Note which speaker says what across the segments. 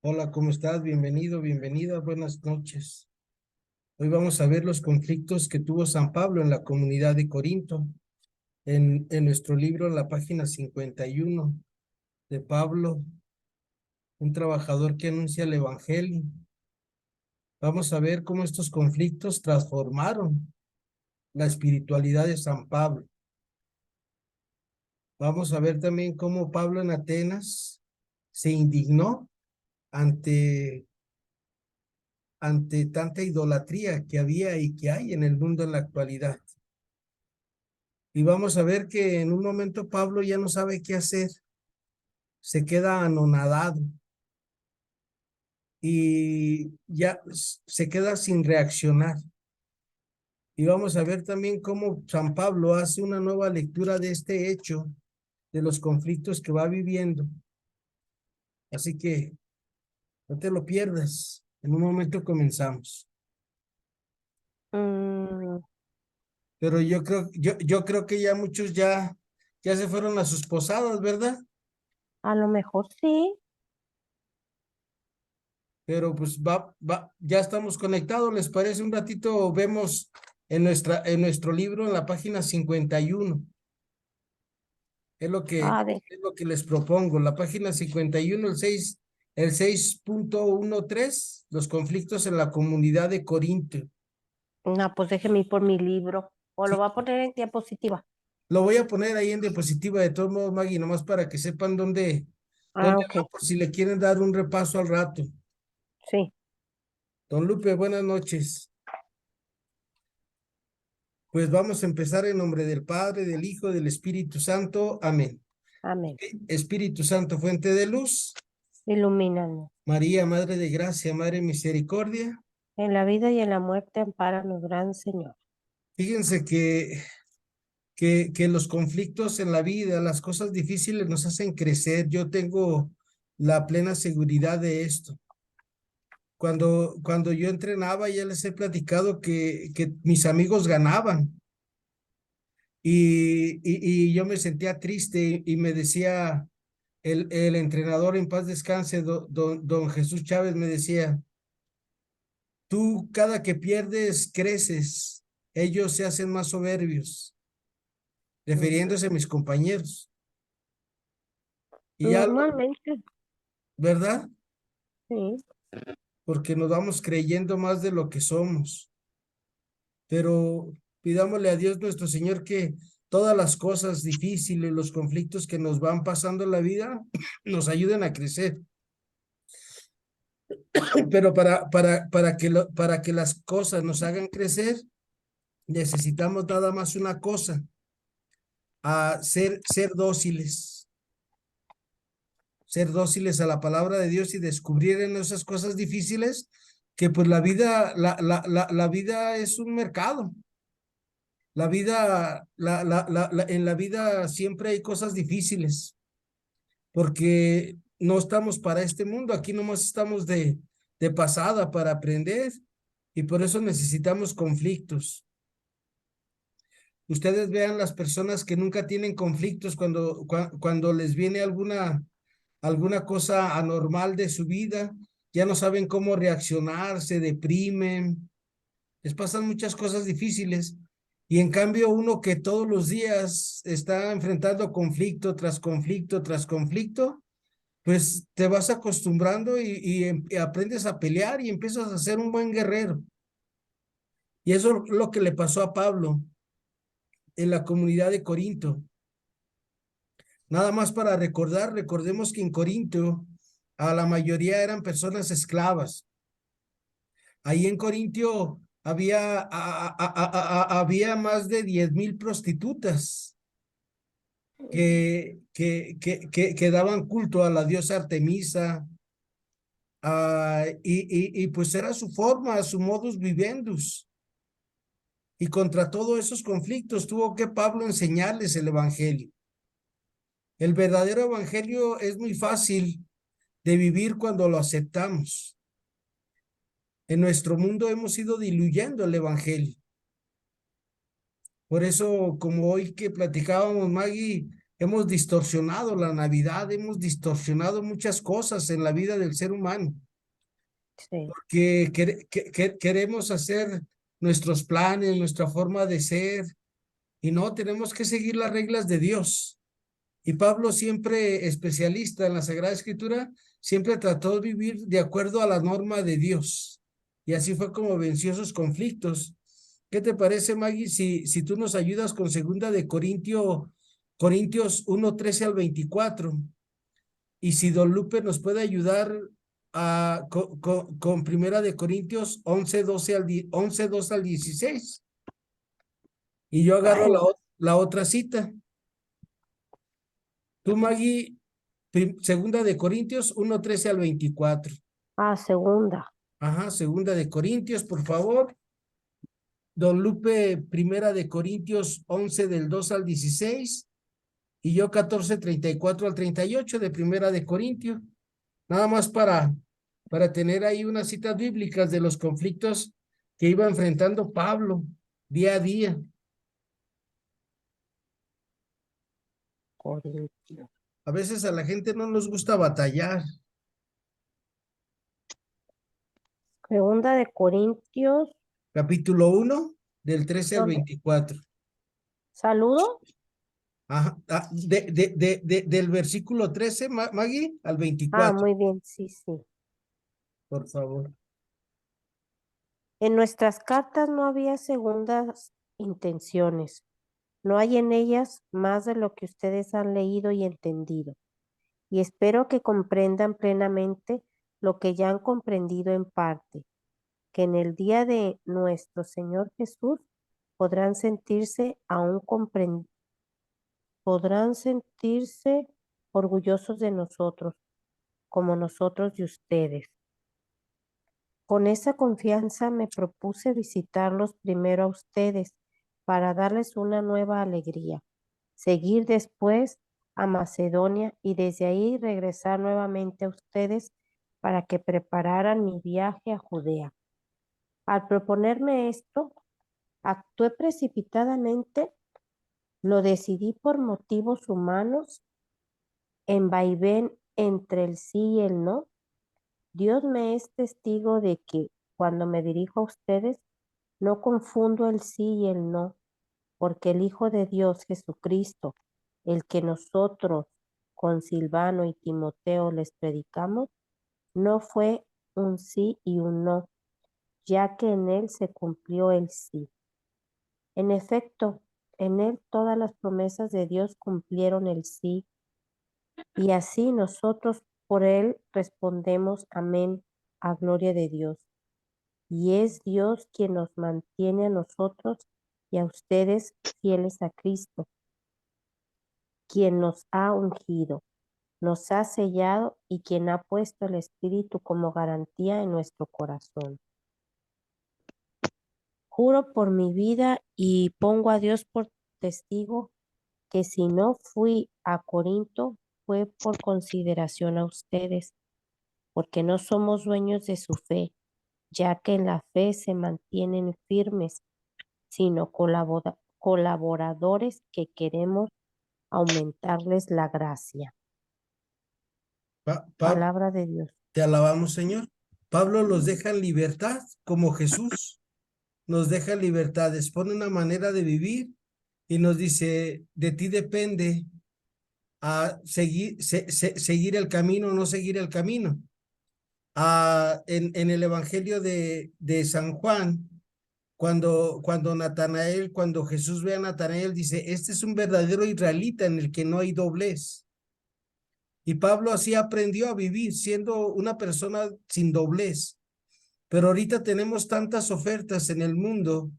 Speaker 1: Hola, ¿cómo estás? Bienvenido, bienvenida, buenas noches. Hoy vamos a ver los conflictos que tuvo San Pablo en la comunidad de Corinto. En nuestro libro, en la página 51 de Pablo, un trabajador que anuncia el Evangelio. Vamos a ver cómo estos conflictos transformaron la espiritualidad de San Pablo. Vamos a ver también cómo Pablo en Atenas se indignó ante tanta idolatría que había y que hay en el mundo en la actualidad. Y vamos a ver que en un momento Pablo ya no sabe qué hacer, se queda anonadado y ya se queda sin reaccionar. Y vamos a ver también cómo San Pablo hace una nueva lectura de este hecho, de los conflictos que va viviendo. Así que no te lo pierdas. En un momento comenzamos.
Speaker 2: Mm,
Speaker 1: Pero yo creo que ya muchos ya se fueron a sus posadas, ¿verdad?
Speaker 2: a lo mejor sí,
Speaker 1: Pero pues ya estamos conectados, ¿les parece? Un ratito vemos en nuestro libro, en la página 51.
Speaker 2: a ver,
Speaker 1: Es lo que les propongo. La página 51, el 6.13, los conflictos en la comunidad de Corinto.
Speaker 2: no, pues déjeme ir por mi libro, o lo
Speaker 1: Sí,
Speaker 2: va a poner en diapositiva.
Speaker 1: lo voy a poner ahí en diapositiva de todos modos, Maggie, nomás para que sepan
Speaker 2: Ah,
Speaker 1: dónde va,
Speaker 2: ok,
Speaker 1: por si le quieren dar un repaso al rato.
Speaker 2: sí,
Speaker 1: Don Lupe, buenas noches. Pues vamos a empezar en nombre del Padre, del Hijo, del Espíritu Santo. Amén.
Speaker 2: amén.
Speaker 1: Espíritu Santo, fuente de luz.
Speaker 2: Ilumínanos.
Speaker 1: María, Madre de Gracia, Madre de Misericordia.
Speaker 2: En la vida y en la muerte, ampáranos, Gran Señor.
Speaker 1: Fíjense que los conflictos en la vida, las cosas difíciles nos hacen crecer. Yo tengo la plena seguridad de esto. Cuando yo entrenaba, ya les he platicado que mis amigos ganaban y yo me sentía triste y me decía el entrenador en paz descanse, don Jesús Chávez, me decía, tú cada que pierdes creces, ellos se hacen más soberbios,
Speaker 2: Ujú.
Speaker 1: refiriéndose a mis compañeros. Y ya,
Speaker 2: Normalmente,
Speaker 1: ¿verdad?
Speaker 2: sí.
Speaker 1: Porque nos vamos creyendo más de lo que somos. Pero pidámosle a Dios nuestro Señor que todas las cosas difíciles, los conflictos que nos van pasando en la vida, nos ayuden a crecer. Pero para que las cosas nos hagan crecer, necesitamos nada más una cosa, a ser dóciles a la palabra de Dios y descubrir en esas cosas difíciles que pues la vida es un mercado. La vida, en la vida siempre hay cosas difíciles, porque no estamos para este mundo, aquí nomás estamos de pasada para aprender y por eso necesitamos conflictos. Ustedes vean las personas que nunca tienen conflictos cuando les viene alguna cosa anormal de su vida, ya no saben cómo reaccionar, se deprimen, les pasan muchas cosas difíciles. Y en cambio, uno que todos los días está enfrentando conflicto tras conflicto tras conflicto, pues te vas acostumbrando y aprendes a pelear y empiezas a ser un buen guerrero. Y eso es lo que le pasó a Pablo en la comunidad de Corinto. Nada más para recordar, recordemos que en Corinto a la mayoría eran personas esclavas. Ahí en Corintio había más de 10,000 prostitutas que daban culto a la diosa Artemisa, y pues era su forma, su modus vivendus. Y contra todos esos conflictos tuvo que Pablo enseñarles el evangelio. El verdadero evangelio es muy fácil de vivir cuando lo aceptamos. En nuestro mundo hemos ido diluyendo el evangelio. Por eso, como hoy que platicábamos, Maggie, hemos distorsionado la Navidad, hemos distorsionado muchas cosas en la vida del ser humano,
Speaker 2: Sí,
Speaker 1: que queremos hacer nuestros planes, nuestra forma de ser, y no, tenemos que seguir las reglas de Dios. Y Pablo, siempre especialista en la Sagrada Escritura, siempre trató de vivir de acuerdo a la norma de Dios. Y así fue como venció esos conflictos. ¿Qué te parece, Maggie, si tú nos ayudas con segunda de Corintios 1:13 al 24? Y si Don Lupe nos puede ayudar con primera de Corintios 11:2 al 16. Y yo agarro
Speaker 2: sí.
Speaker 1: la otra cita. Tú, Maggie, segunda de Corintios 1:13 al 24.
Speaker 2: Segunda.
Speaker 1: Ajá, segunda de Corintios, por favor. Don Lupe, primera de Corintios 11 del 2 al 16. Y yo 14:34 al 38 de primera de Corintios. Nada más para tener ahí unas citas bíblicas de los conflictos que iba enfrentando Pablo día a día.
Speaker 2: Corintios.
Speaker 1: A veces a la gente no nos gusta batallar.
Speaker 2: Segunda de Corintios.
Speaker 1: Capítulo 1, del 13 al
Speaker 2: ¿Dónde?
Speaker 1: 24.
Speaker 2: ¿Saludo?
Speaker 1: Ajá, del versículo 13, Maggie, al 24,
Speaker 2: Muy bien, sí, sí.
Speaker 1: por favor.
Speaker 2: En nuestras cartas no había segundas intenciones. No hay en ellas más de lo que ustedes han leído y entendido. Y espero que comprendan plenamente lo que ya han comprendido en parte, que en el día de nuestro Señor Jesús podrán sentirse aún podrán sentirse orgullosos de nosotros, como nosotros de ustedes. Con esa confianza me propuse visitarlos primero a ustedes para darles una nueva alegría, seguir después a Macedonia y desde ahí regresar nuevamente a ustedes para que prepararan mi viaje a Judea. Al proponerme esto, actué precipitadamente, lo decidí por motivos humanos, en vaivén entre el sí y el no. Dios me es testigo de que cuando me dirijo a ustedes, no confundo el sí y el no, porque el Hijo de Dios Jesucristo, el que nosotros con Silvano y Timoteo les predicamos, no fue un sí y un no, ya que en él se cumplió el sí. En efecto, en él todas las promesas de Dios cumplieron el sí, y así nosotros por él respondemos amén a gloria de Dios. Y es Dios quien nos mantiene a nosotros y a ustedes fieles a Cristo, quien nos ha ungido, nos ha sellado y quien ha puesto el Espíritu como garantía en nuestro corazón. Juro por mi vida y pongo a Dios por testigo que si no fui a Corinto fue por consideración a ustedes, porque no somos dueños de su fe, ya que en la fe se mantienen firmes, sino colaboradores que queremos aumentarles la gracia. Palabra de Dios.
Speaker 1: Te alabamos, Señor. Pablo los deja en libertad, como Jesús nos deja en libertad, expone una manera de vivir y nos dice, de ti depende a seguir el camino o no seguir el camino. En el Evangelio de San Juan, cuando Jesús ve a Natanael, dice, este es un verdadero israelita en el que no hay doblez. Y Pablo así aprendió a vivir, siendo una persona sin doblez. Pero ahorita tenemos tantas ofertas en el mundo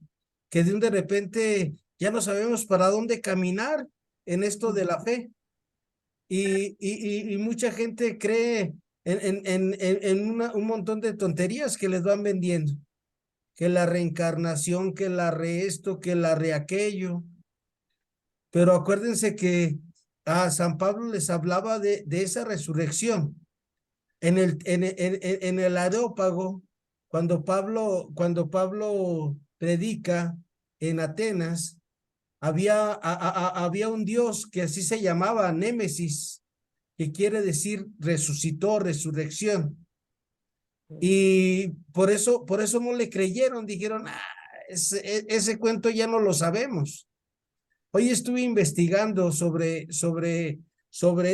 Speaker 1: que de repente ya no sabemos para dónde caminar en esto de la fe. Y mucha gente cree en un montón de tonterías que les van vendiendo, que la reencarnación, que la re esto, que la re aquello. Pero acuérdense que a San Pablo les hablaba de esa resurrección. En el Areópago, cuando Pablo predica en Atenas, había un Dios que así se llamaba, Némesis, que quiere decir resucitó, resurrección. Y por eso no le creyeron, dijeron, ese cuento ya no lo sabemos. Hoy estuve investigando sobre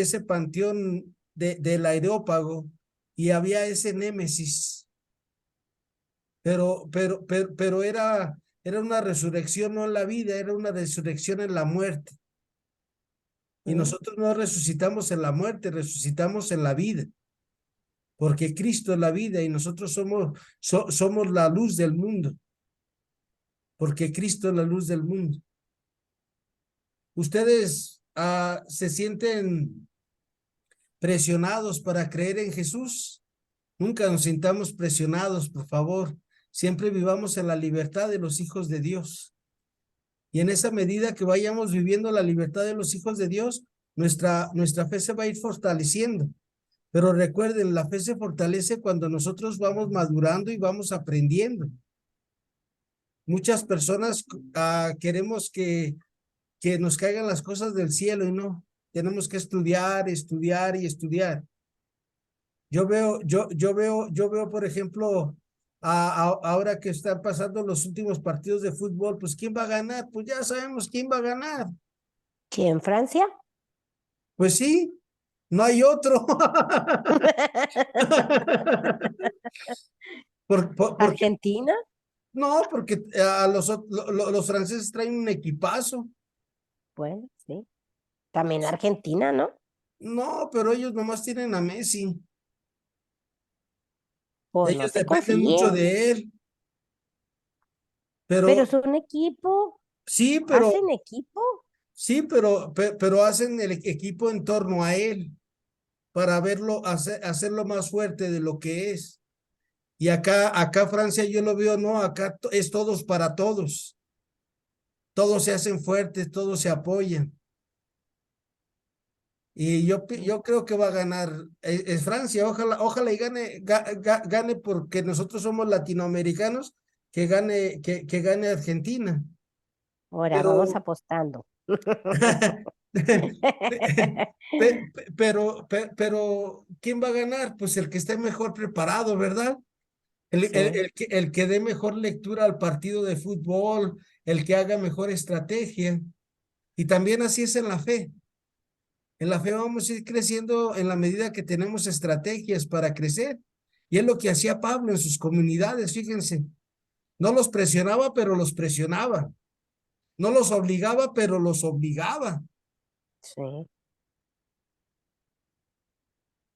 Speaker 1: ese panteón del Areópago y había ese Némesis, pero era una resurrección no en la vida, era una resurrección en la muerte. Y nosotros no resucitamos en la muerte, resucitamos en la vida, porque Cristo es la vida y nosotros somos la luz del mundo, porque Cristo es la luz del mundo. ¿Ustedes se sienten presionados para creer en Jesús? Nunca nos sintamos presionados, por favor. Siempre vivamos en la libertad de los hijos de Dios. Y en esa medida que vayamos viviendo la libertad de los hijos de Dios, nuestra fe se va a ir fortaleciendo. Pero recuerden, la fe se fortalece cuando nosotros vamos madurando y vamos aprendiendo. Muchas personas queremos que nos caigan las cosas del cielo y no. Tenemos que estudiar, estudiar y estudiar. Yo veo, por ejemplo, ahora que están pasando los últimos partidos de fútbol, pues ¿quién va a ganar? Pues ya sabemos quién va a ganar.
Speaker 2: ¿Quién, Francia?
Speaker 1: Pues sí, no hay otro. Porque,
Speaker 2: ¿Argentina?
Speaker 1: no, porque los franceses traen un equipazo.
Speaker 2: Bueno, sí. También Argentina, ¿no?
Speaker 1: No, pero ellos nomás tienen a Messi.
Speaker 2: Pues no
Speaker 1: Ellos
Speaker 2: se
Speaker 1: dependen mucho
Speaker 2: confíen.
Speaker 1: de él.
Speaker 2: Pero
Speaker 1: Pero
Speaker 2: son equipo,
Speaker 1: sí,
Speaker 2: hacen equipo.
Speaker 1: sí, pero hacen el equipo en torno a él para hacerlo más fuerte de lo que es. Y acá Francia yo lo veo, no, acá es todos para todos. Todos se hacen fuertes, todos se apoyan. Y yo creo que va a ganar es Francia, ojalá y gane porque nosotros somos latinoamericanos, que gane Argentina.
Speaker 2: Ahora vamos
Speaker 1: Pero,
Speaker 2: apostando.
Speaker 1: pero, ¿quién va a ganar? Pues el que esté mejor preparado, ¿verdad?
Speaker 2: Sí.
Speaker 1: El que dé mejor lectura al partido de fútbol, el que haga mejor estrategia. Y también así es en la fe. En la fe vamos a ir creciendo en la medida que tenemos estrategias para crecer. Y es lo que hacía Pablo en sus comunidades, fíjense. No los presionaba, pero los presionaba. No los obligaba, pero los obligaba.
Speaker 2: Sí.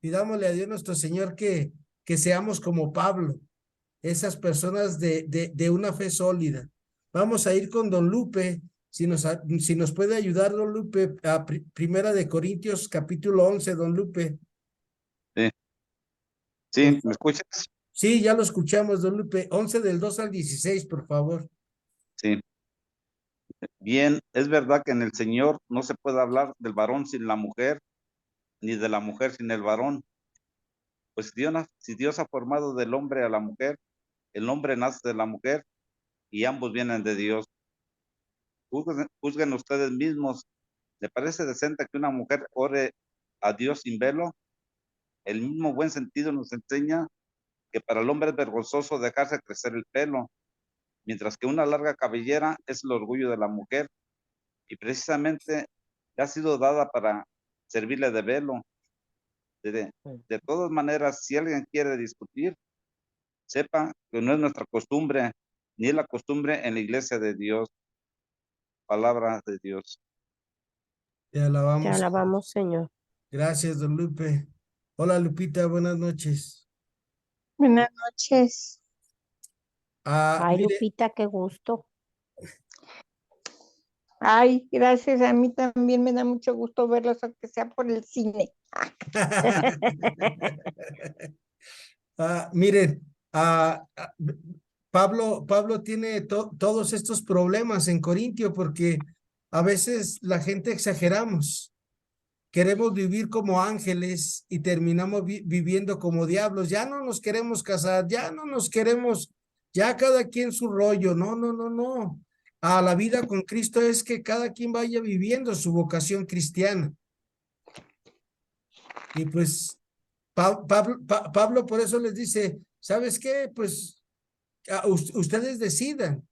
Speaker 1: Pidámosle a Dios nuestro Señor que seamos como Pablo, esas personas de una fe sólida. Vamos a ir con don Lupe, si nos puede ayudar don Lupe, a Primera de Corintios capítulo 11, don Lupe.
Speaker 3: Sí,
Speaker 1: Por
Speaker 3: sí, ¿me escuchas?
Speaker 1: Sí, ya lo escuchamos, don Lupe. 11 del 2 al 16, por favor.
Speaker 3: Sí. Bien, es verdad que en el Señor no se puede hablar del varón sin la mujer, ni de la mujer sin el varón. Pues si Dios ha formado del hombre a la mujer, el hombre nace de la mujer y ambos vienen de Dios. Juzguen ustedes mismos. ¿Le parece decente que una mujer ore a Dios sin velo? El mismo buen sentido nos enseña que para el hombre es vergonzoso dejarse crecer el pelo, mientras que una larga cabellera es el orgullo de la mujer y precisamente le ha sido dada para servirle de velo. De todas maneras, si alguien quiere discutir, sepa que no es nuestra costumbre, ni es la costumbre en la iglesia de Dios. Palabra de Dios.
Speaker 1: Te
Speaker 2: Te
Speaker 1: alabamos.
Speaker 2: alabamos, Señor.
Speaker 1: Gracias, don Lupe. Hola, Lupita, buenas noches.
Speaker 4: Buenas noches.
Speaker 2: Ay,
Speaker 1: Mire,
Speaker 2: Lupita, qué gusto.
Speaker 4: Ay, gracias. A mí también me da mucho gusto verlos, aunque sea por el cine.
Speaker 1: miren, Pablo tiene todos estos problemas en Corintio porque a veces la gente exageramos. Queremos vivir como ángeles y terminamos viviendo como diablos. Ya no nos queremos casar, ya no nos queremos, ya cada quien su rollo. No, no, no, no. a la vida con Cristo es que cada quien vaya viviendo su vocación cristiana. Y pues Pablo por eso les dice, ¿sabes qué? Pues ustedes decidan.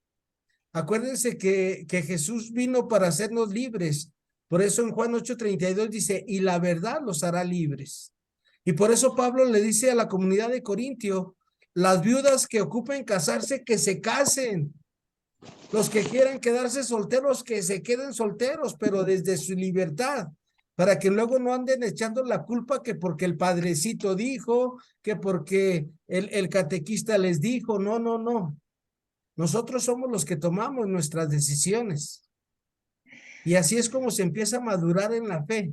Speaker 1: Acuérdense que Jesús vino para hacernos libres. Por eso en Juan 8:32 dice, y la verdad los hará libres. Y por eso Pablo le dice a la comunidad de Corintio, las viudas que ocupen casarse, que se casen. Los que quieran quedarse solteros, que se queden solteros, pero desde su libertad, para que luego no anden echando la culpa que porque el padrecito dijo, que porque el catequista les dijo. No, no, no. Nosotros somos los que tomamos nuestras decisiones. Y así es como se empieza a madurar en la fe,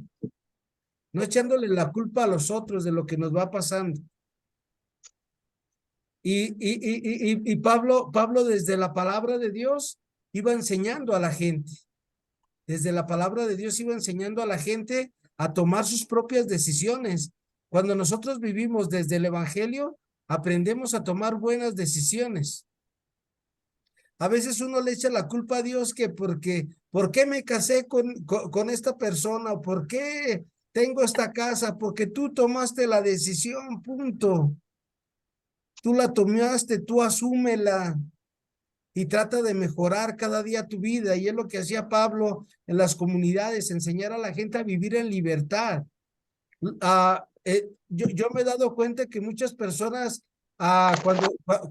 Speaker 1: no echándole la culpa a los otros de lo que nos va pasando. Y Pablo desde la palabra de Dios iba enseñando a la gente. Desde la palabra de Dios iba enseñando a la gente a tomar sus propias decisiones. Cuando nosotros vivimos desde el Evangelio, aprendemos a tomar buenas decisiones. A veces uno le echa la culpa a Dios que ¿por qué me casé con esta persona? ¿O por qué tengo esta casa? Porque tú tomaste la decisión, punto. Tú la tomaste, tú asúmela y trata de mejorar cada día tu vida. Y es lo que hacía Pablo en las comunidades, enseñar a la gente a vivir en libertad. Yo me he dado cuenta que muchas personas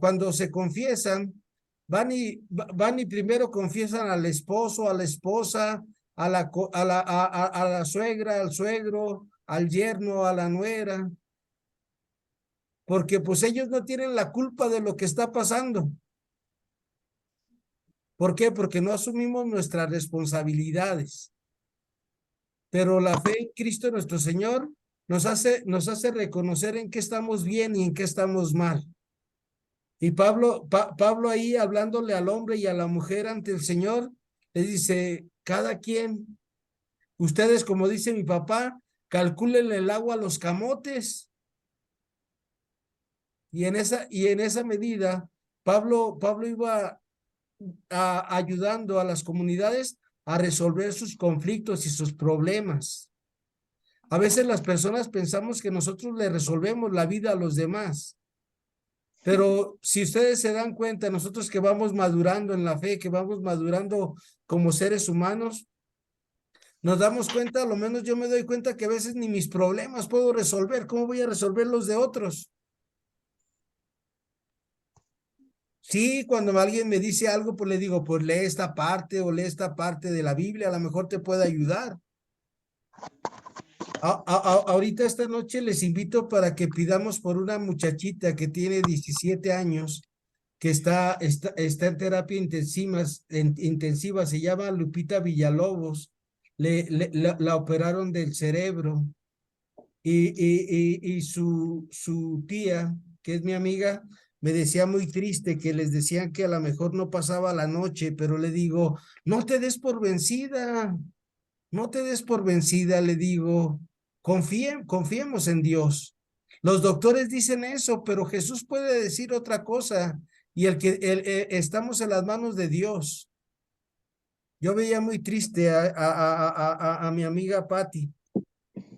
Speaker 1: cuando se confiesan, van y primero confiesan al esposo, a la esposa, a la suegra, al suegro, al yerno, a la nuera, porque pues ellos no tienen la culpa de lo que está pasando. ¿Por qué? Porque no asumimos nuestras responsabilidades. Pero la fe en Cristo nuestro Señor nos hace reconocer en qué estamos bien y en qué estamos mal. Y Pablo ahí hablándole al hombre y a la mujer ante el Señor, le dice, cada quien, ustedes como dice mi papá, calculen el agua a los camotes. Y en esa medida, Pablo iba ayudando a las comunidades a resolver sus conflictos y sus problemas. A veces las personas pensamos que nosotros le resolvemos la vida a los demás. Pero si ustedes se dan cuenta, nosotros que vamos madurando en la fe, que vamos madurando como seres humanos, nos damos cuenta, a lo menos yo me doy cuenta que a veces ni mis problemas puedo resolver. ¿Cómo voy a resolver los de otros? Sí, cuando alguien me dice algo, pues le digo, pues lee esta parte o lee esta parte de la Biblia, a lo mejor te puede ayudar. Ahorita esta noche les invito para que pidamos por una muchachita que tiene 17 años, que está en terapia intensiva, se llama Lupita Villalobos, la operaron del cerebro y su tía, que es mi amiga, me decía muy triste que les decían que a lo mejor no pasaba la noche, pero le digo, no te des por vencida, no te des por vencida, le digo, confiemos en Dios. Los doctores dicen eso, pero Jesús puede decir otra cosa y estamos en las manos de Dios. Yo veía muy triste a mi amiga Patti.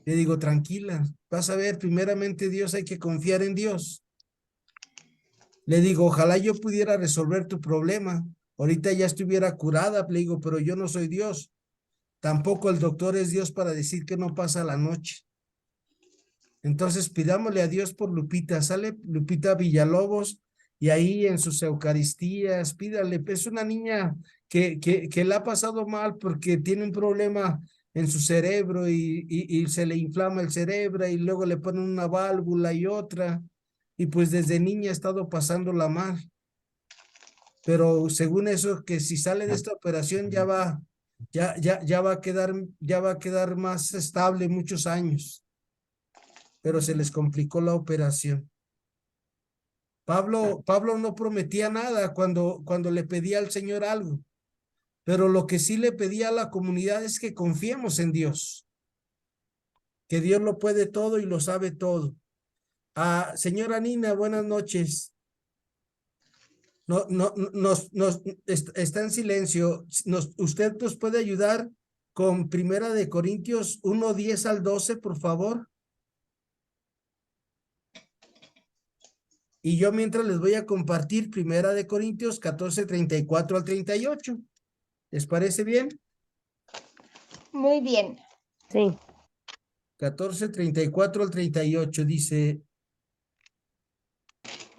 Speaker 1: Le digo, tranquila, vas a ver, primeramente Dios, hay que confiar en Dios. Le digo, ojalá yo pudiera resolver tu problema. Ahorita ya estuviera curada, le digo, pero yo no soy Dios. Tampoco el doctor es Dios para decir que no pasa la noche. Entonces pidámosle a Dios por Lupita. Sale Lupita Villalobos y ahí en sus Eucaristías, pídale. Es una niña que la ha pasado mal porque tiene un problema en su cerebro y se le inflama el cerebro y luego le ponen una válvula y otra. Y pues desde niña ha estado pasándola mal. Pero según eso, que si sale de esta operación ya va a quedar más estable muchos años. Pero se les complicó la operación. Pablo no prometía nada cuando le pedía al Señor algo, pero lo que sí le pedía a la comunidad es que confiemos en Dios, que Dios lo puede todo y lo sabe todo. Señora Nina, buenas noches. está en silencio. ¿Usted nos puede ayudar con Primera de Corintios 1, 10 al 12, por favor? Y yo mientras les voy a compartir Primera de Corintios 14, 34 al 38. ¿Les parece bien?
Speaker 4: Muy bien.
Speaker 2: Sí.
Speaker 1: 14, 34 al 38 dice,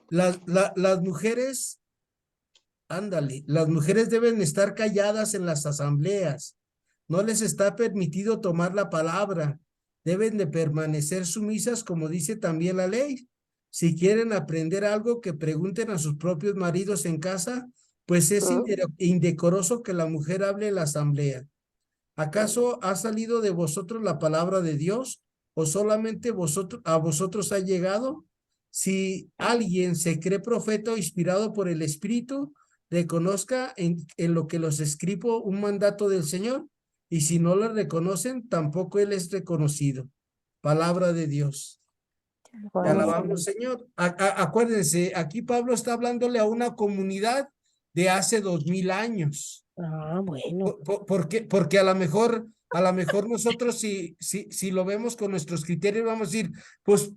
Speaker 1: las mujeres, ándale, las mujeres deben estar calladas en las asambleas. No les está permitido tomar la palabra. Deben de permanecer sumisas, como dice también la ley. Si quieren aprender algo, que pregunten a sus propios maridos en casa, pues es indecoroso que la mujer hable en la asamblea. ¿Acaso ha salido de vosotros la palabra de Dios o solamente a vosotros ha llegado? Si alguien se cree profeta o inspirado por el Espíritu, reconozca en lo que los escribo un mandato del Señor, y si no lo reconocen, tampoco él es reconocido. Palabra de Dios. Te alabamos, Señor. Acuérdense, aquí Pablo está hablándole a una comunidad de hace 2000 años.
Speaker 2: Ah, bueno.
Speaker 1: Porque a lo mejor nosotros si lo vemos con nuestros criterios vamos a decir, pues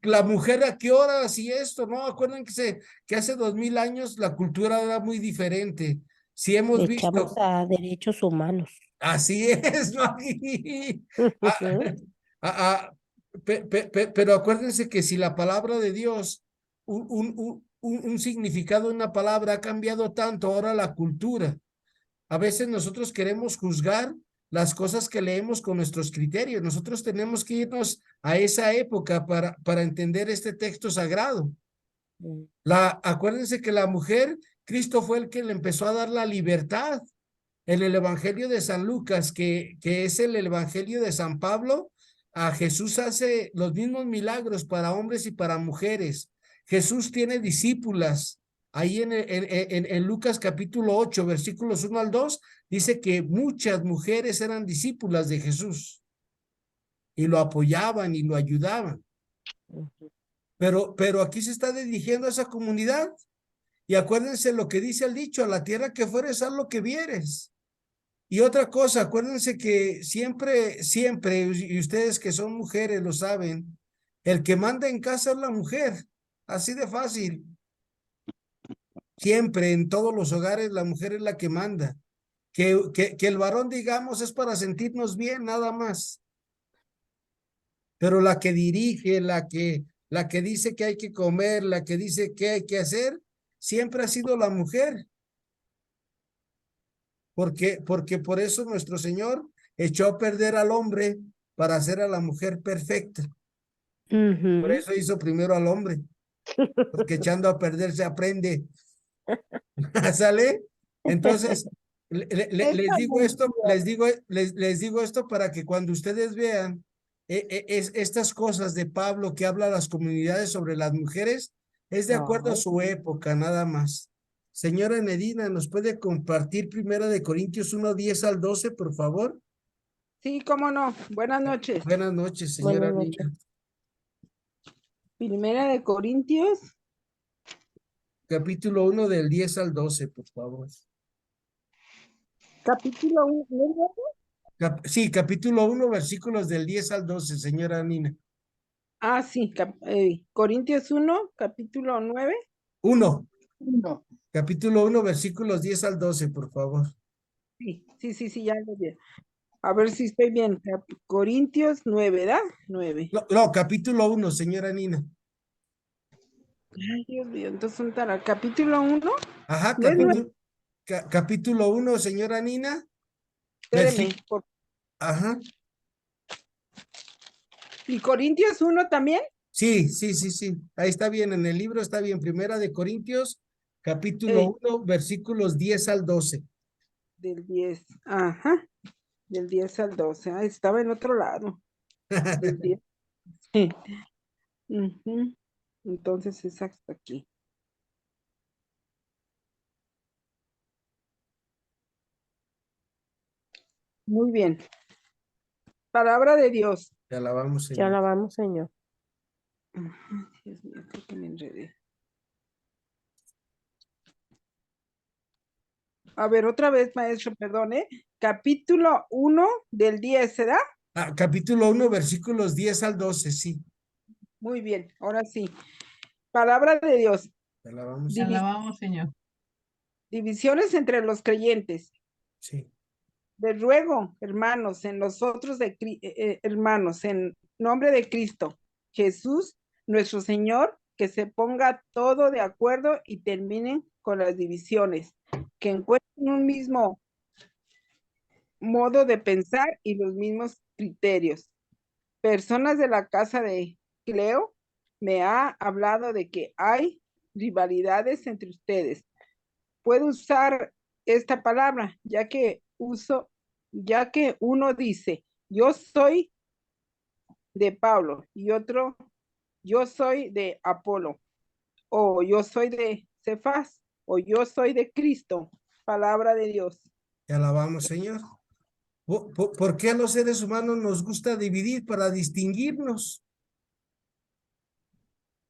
Speaker 1: la mujer a qué horas y esto, ¿no? Acuerden que hace 2000 años la cultura era muy diferente. Si hemos
Speaker 2: Le
Speaker 1: visto,
Speaker 2: echamos a derechos humanos.
Speaker 1: así es, ¿no? Ah, ah, pero acuérdense que si la palabra de Dios, un significado de una palabra ha cambiado tanto, ahora la cultura. A veces nosotros queremos juzgar las cosas que leemos con nuestros criterios. Nosotros tenemos que irnos a esa época para entender este texto sagrado. Acuérdense que la mujer, Cristo fue el que le empezó a dar la libertad. En el Evangelio de San Lucas, que es el Evangelio de San Pablo, a Jesús hace los mismos milagros para hombres y para mujeres. Jesús tiene discípulas. Ahí en Lucas capítulo 8, versículos 1 al 2, dice que muchas mujeres eran discípulas de Jesús y lo apoyaban y lo ayudaban. Pero aquí se está dirigiendo a esa comunidad. Y acuérdense lo que dice el dicho, a la tierra que fueres, haz lo que vieres. Y otra cosa, acuérdense que siempre, y ustedes que son mujeres lo saben, el que manda en casa es la mujer, así de fácil. Siempre, en todos los hogares, la mujer es la que manda. Que el varón, digamos, es para sentirnos bien, nada más. Pero la que dirige, la que dice que hay que comer, la que dice qué hay que hacer, siempre ha sido la mujer. Porque por eso nuestro Señor echó a perder al hombre para hacer a la mujer perfecta. Por eso hizo primero al hombre, porque echando a perder se aprende. ¿Sale? Entonces, les digo esto, les digo esto para que cuando ustedes vean estas cosas de Pablo que habla a las comunidades sobre las mujeres, es de acuerdo a su época, nada más. Señora Medina, ¿nos puede compartir Primera de Corintios 1, 10 al 12, por favor?
Speaker 5: Sí, cómo no. Buenas noches.
Speaker 1: Buenas noches, señora Nina.
Speaker 5: Primera de Corintios.
Speaker 1: Capítulo 1 del 10 al 12, por favor.
Speaker 5: Capítulo 1.
Speaker 1: Sí, capítulo 1, versículos del 10 al 12, señora Nina.
Speaker 5: Ah, sí. Corintios 1, capítulo 9.
Speaker 1: 1.
Speaker 5: No.
Speaker 1: Capítulo 1, versículos 10 al 12, por favor.
Speaker 5: Sí, ya lo vi. A ver si estoy bien. Corintios 9, ¿verdad? 9.
Speaker 1: No, capítulo 1, señora Nina.
Speaker 5: Ay, Dios mío, entonces un taral. Capítulo 1.
Speaker 1: Ajá,
Speaker 5: No
Speaker 1: capítulo 1, señora Nina.
Speaker 5: Espéreme.
Speaker 1: Ajá.
Speaker 5: ¿Y Corintios 1 también?
Speaker 1: Sí. Ahí está bien, en el libro está bien. Primera de Corintios, capítulo 1, versículos 10 al 12.
Speaker 5: Del 10. Ajá. Del 10 al 12. Ah, estaba en otro lado. Del 10. Sí. Entonces es hasta aquí. Muy bien. Palabra de Dios.
Speaker 1: Te alabamos,
Speaker 2: Te
Speaker 1: Señor.
Speaker 2: alabamos, Señor.
Speaker 5: Dios mío, creo que me enredé. A ver, otra vez, maestro, perdone. Capítulo 1 del 10, ¿será?
Speaker 1: Capítulo 1, versículos 10 al 12, sí.
Speaker 5: Muy bien, ahora sí. Palabra de Dios.
Speaker 1: Te alabamos.
Speaker 6: Te alabamos, Señor.
Speaker 5: Divisiones entre los creyentes.
Speaker 1: Sí.
Speaker 5: Les ruego, hermanos, hermanos, en nombre de Cristo, Jesús, nuestro Señor, que se ponga todo de acuerdo y terminen con las divisiones, que encuentren un mismo modo de pensar y los mismos criterios. Personas de la casa de Cleo me ha hablado de que hay rivalidades entre ustedes. Puedo usar esta palabra, ya que uno dice, yo soy de Pablo, y otro, yo soy de Apolo, o yo soy de Cefas, o yo soy de Cristo. Palabra de Dios.
Speaker 1: Te alabamos, Señor. ¿Por qué a los seres humanos nos gusta dividir para distinguirnos?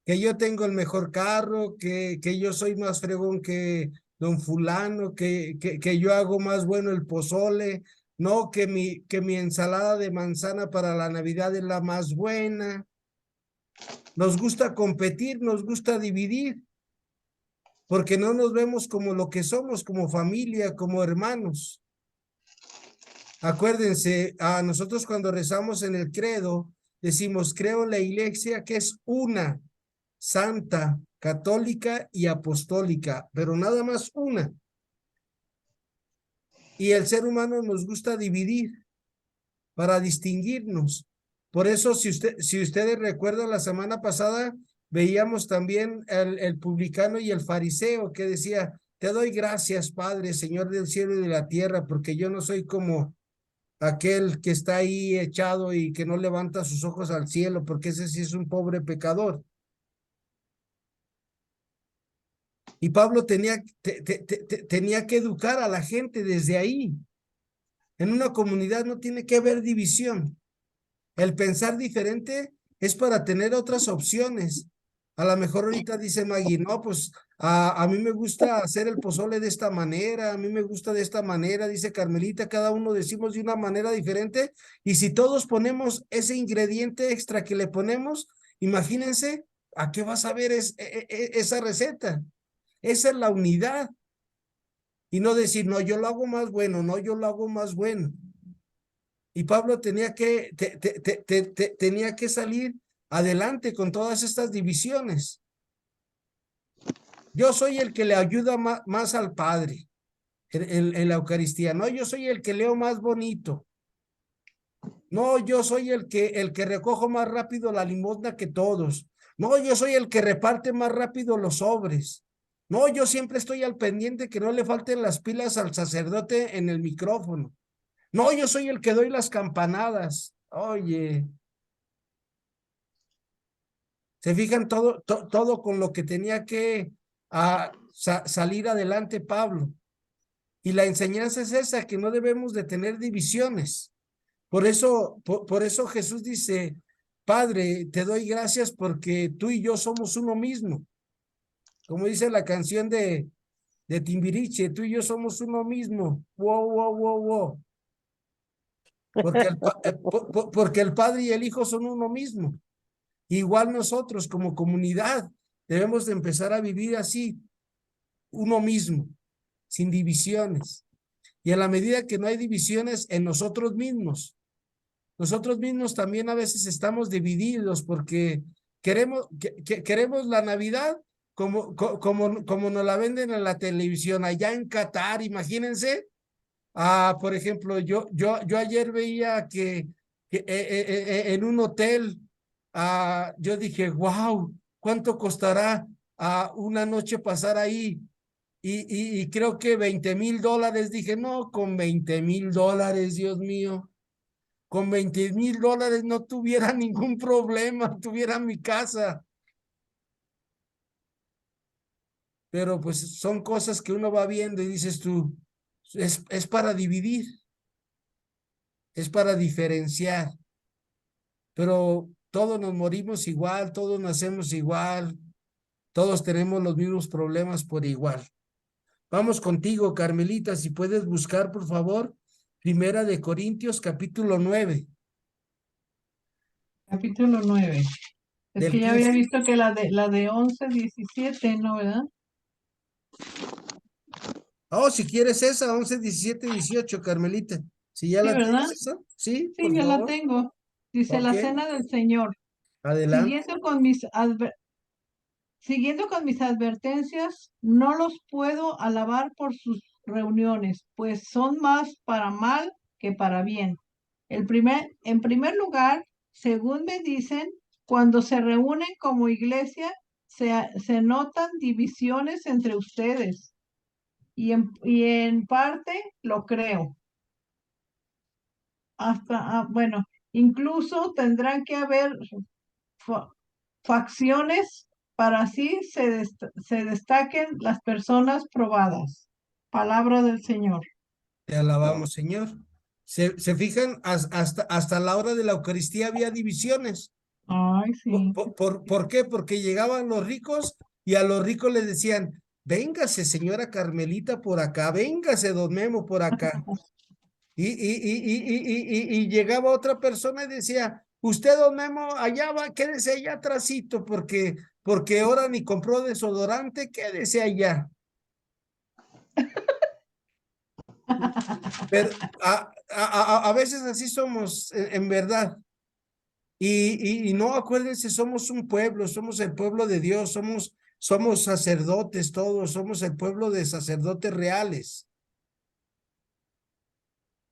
Speaker 1: Que yo tengo el mejor carro, que yo soy más fregón que don fulano, que yo hago más bueno el pozole, no, que mi ensalada de manzana para la Navidad es la más buena. Nos gusta competir, nos gusta dividir, porque no nos vemos como lo que somos, como familia, como hermanos. Acuérdense, a nosotros cuando rezamos en el credo, decimos, creo en la iglesia que es una, santa, católica y apostólica, pero nada más una. Y el ser humano nos gusta dividir para distinguirnos. Por eso, si ustedes recuerdan, la semana pasada veíamos también el publicano y el fariseo que decía, te doy gracias, Padre, Señor del cielo y de la tierra, porque yo no soy como aquel que está ahí echado y que no levanta sus ojos al cielo, porque ese sí es un pobre pecador. Y Pablo tenía que educar a la gente desde ahí. En una comunidad no tiene que haber división. El pensar diferente es para tener otras opciones. A lo mejor ahorita dice Maggie, no, pues a mí me gusta hacer el pozole de esta manera, a mí me gusta de esta manera, dice Carmelita, cada uno decimos de una manera diferente. Y si todos ponemos ese ingrediente extra que le ponemos, imagínense a qué va a saber esa receta. Esa es la unidad. Y no decir, no, yo lo hago más bueno, no, yo lo hago más bueno. Y Pablo tenía que salir adelante con todas estas divisiones. Yo soy el que le ayuda más al Padre en la Eucaristía. No, yo soy el que leo más bonito. No, yo soy el que recojo más rápido la limosna que todos. No, yo soy el que reparte más rápido los sobres. No, yo siempre estoy al pendiente que no le falten las pilas al sacerdote en el micrófono. No, yo soy el que doy las campanadas. Oye, se fijan todo con lo que tenía que salir adelante Pablo. Y la enseñanza es esa, que no debemos de tener divisiones. Por eso Jesús dice, Padre, te doy gracias porque tú y yo somos uno mismo. Como dice la canción de Timbiriche, tú y yo somos uno mismo. Wow, wow, wow, wow. Porque el Padre y el Hijo son uno mismo. Igual nosotros como comunidad debemos de empezar a vivir así, uno mismo, sin divisiones. Y a la medida que no hay divisiones en nosotros mismos también a veces estamos divididos porque queremos la Navidad como nos la venden en la televisión allá en Qatar, imagínense. Por ejemplo, yo ayer veía que en un hotel, yo dije, wow, ¿cuánto costará una noche pasar ahí? Y creo que $20,000. Dije, no, con $20,000, Dios mío, con $20,000 no tuviera ningún problema, tuviera mi casa. Pero pues son cosas que uno va viendo y dices tú, es para dividir, es para diferenciar, pero todos nos morimos igual, todos nacemos igual, todos tenemos los mismos problemas por igual. Vamos contigo, Carmelita, si puedes buscar, por favor, Primera de Corintios, capítulo 9,
Speaker 6: Capítulo 9. Es
Speaker 1: del
Speaker 6: que ya había
Speaker 1: 15.
Speaker 6: visto que la de 11, 17, ¿no, verdad?
Speaker 1: Oh, si quieres esa, 11, 17, 18, Carmelita. Si ya
Speaker 6: Sí,
Speaker 1: la
Speaker 6: ¿verdad?
Speaker 1: tienes esa, sí,
Speaker 6: Sí,
Speaker 1: por
Speaker 6: ya la
Speaker 1: favor.
Speaker 6: tengo. Dice
Speaker 1: Ok,
Speaker 6: la cena del Señor.
Speaker 1: adelante.
Speaker 6: Siguiendo con mis advertencias, no los puedo alabar por sus reuniones, pues son más para mal que para bien. En primer lugar, según me dicen, cuando se reúnen como iglesia, se notan divisiones entre ustedes. Y en parte lo creo. Bueno, incluso tendrán que haber fa- facciones para así se destaquen las personas probadas. Palabra del Señor.
Speaker 1: Te alabamos, Señor. Se fijan, hasta la hora de la Eucaristía había divisiones.
Speaker 6: Ay, sí.
Speaker 1: ¿Por qué? Porque llegaban los ricos y a los ricos les decían, véngase, señora Carmelita, por acá, véngase, don Memo, por acá. Y llegaba otra persona y decía, usted, don Memo, allá va, quédese allá atrásito, porque ahora ni compró desodorante, quédese allá. Pero a veces así somos, en verdad. Y no, acuérdense, somos un pueblo, somos el pueblo de Dios, somos sacerdotes todos, somos el pueblo de sacerdotes reales.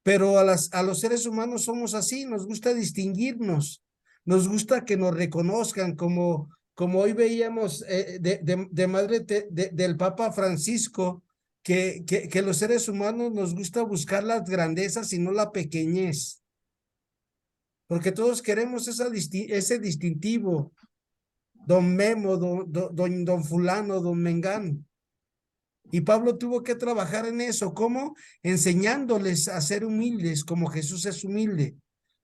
Speaker 1: Pero a los seres humanos somos así, nos gusta distinguirnos, nos gusta que nos reconozcan, como hoy veíamos de madre del Papa Francisco, que los seres humanos nos gusta buscar las grandezas y no la pequeñez, porque todos queremos ese distintivo, don Memo, don fulano, don Mengano. Y Pablo tuvo que trabajar en eso. ¿Cómo? Enseñándoles a ser humildes como Jesús es humilde.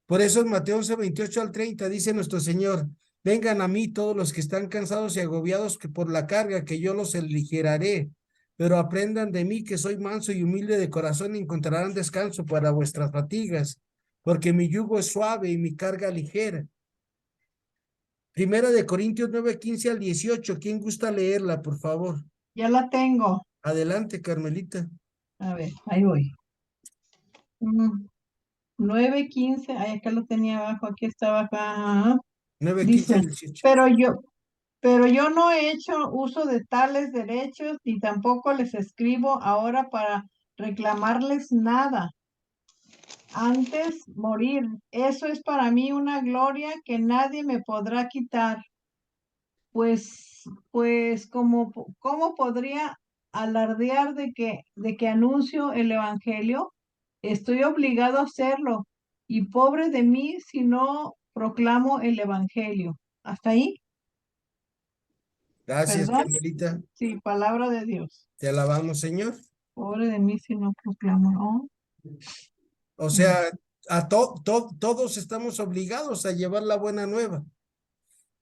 Speaker 1: Por eso en Mateo 11, 28 al 30 dice nuestro Señor, vengan a mí todos los que están cansados y agobiados que por la carga, que yo los aligeraré. Pero aprendan de mí que soy manso y humilde de corazón y encontrarán descanso para vuestras fatigas, porque mi yugo es suave y mi carga ligera. Primera de Corintios 9, 15 al 18. ¿Quién gusta leerla, por favor?
Speaker 6: Ya la tengo.
Speaker 1: Adelante, Carmelita.
Speaker 6: A ver, ahí voy. 9, 15. Ay, acá lo tenía abajo, aquí estaba acá.
Speaker 1: 9, 15
Speaker 6: Dice,
Speaker 1: al 18.
Speaker 6: pero yo, pero yo no he hecho uso de tales derechos ni tampoco les escribo ahora para reclamarles nada. Antes morir, eso es para mí una gloria que nadie me podrá quitar. Pues ¿cómo podría alardear de que anuncio el evangelio? Estoy obligado a hacerlo y pobre de mí si no proclamo el evangelio. ¿Hasta ahí?
Speaker 1: Gracias,
Speaker 6: ¿Verdad?
Speaker 1: Carmelita.
Speaker 6: Sí, palabra de Dios.
Speaker 1: Te alabamos, Señor.
Speaker 6: Pobre de mí si no proclamo, ¿no?
Speaker 1: O
Speaker 6: Mm.
Speaker 1: sea, todos estamos obligados a llevar la buena nueva.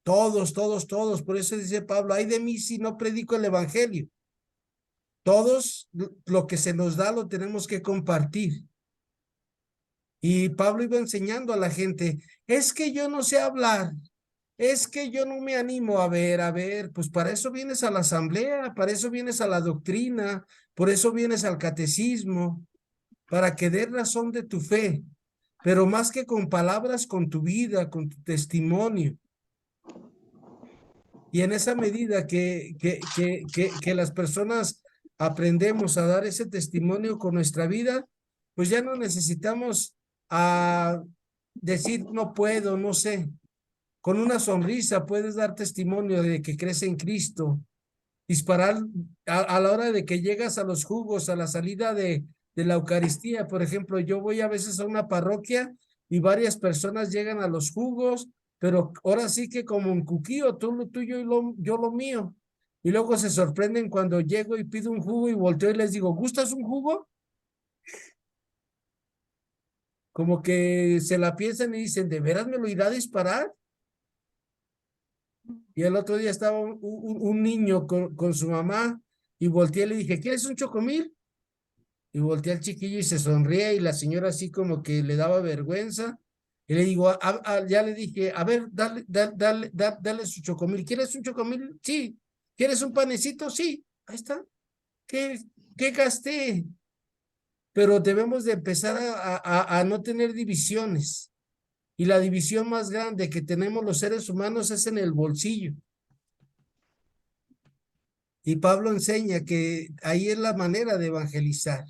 Speaker 1: Todos. Por eso dice Pablo, ay de mí si no predico el evangelio. Todos lo que se nos da lo tenemos que compartir. Y Pablo iba enseñando a la gente, es que yo no sé hablar, es que yo no me animo a ver, pues para eso vienes a la asamblea, para eso vienes a la doctrina, por eso vienes al catecismo, para que des razón de tu fe, pero más que con palabras, con tu vida, con tu testimonio. Y en esa medida que las personas aprendemos a dar ese testimonio con nuestra vida, pues ya no necesitamos a decir no puedo, no sé. Con una sonrisa puedes dar testimonio de que crees en Cristo. Disparar a la hora de que llegas a los jugos, a la salida de la Eucaristía. Por ejemplo, yo voy a veces a una parroquia y varias personas llegan a los jugos, pero ahora sí que como un cuquío, tú lo tuyo y yo lo mío. Y luego se sorprenden cuando llego y pido un jugo y volteo y les digo, ¿gustas un jugo? Como que se la piensan y dicen, ¿de veras me lo irá a disparar? Y el otro día estaba un niño con su mamá Y volteé y le dije, ¿quieres un chocomil? Y volteé al chiquillo y se sonría y la señora así como que le daba vergüenza. Y le digo, ya le dije, a ver, dale su chocomil. ¿Quieres un chocomil? Sí. ¿Quieres un panecito? Sí. Ahí está. ¿Qué, qué gasté? Pero debemos de empezar a no tener divisiones. Y la división más grande que tenemos los seres humanos es en el bolsillo. Y Pablo enseña que ahí es la manera de evangelizar.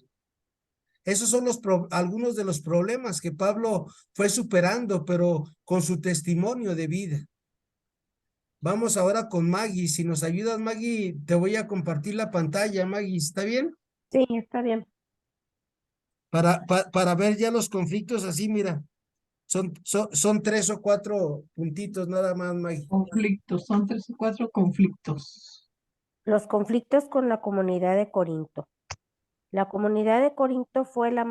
Speaker 1: Esos son algunos de los problemas que Pablo fue superando, pero con su testimonio de vida. Vamos ahora con Maggie. Si nos ayudas, Maggie, te voy a compartir la pantalla, Maggie. ¿Está bien?
Speaker 2: Sí, está bien.
Speaker 1: Para ver ya los conflictos así, mira. Son 3 o 4 puntitos nada más, Maggie.
Speaker 6: Conflictos, son 3 o 4 conflictos.
Speaker 2: Los conflictos con la comunidad de Corinto. La comunidad de Corinto fue la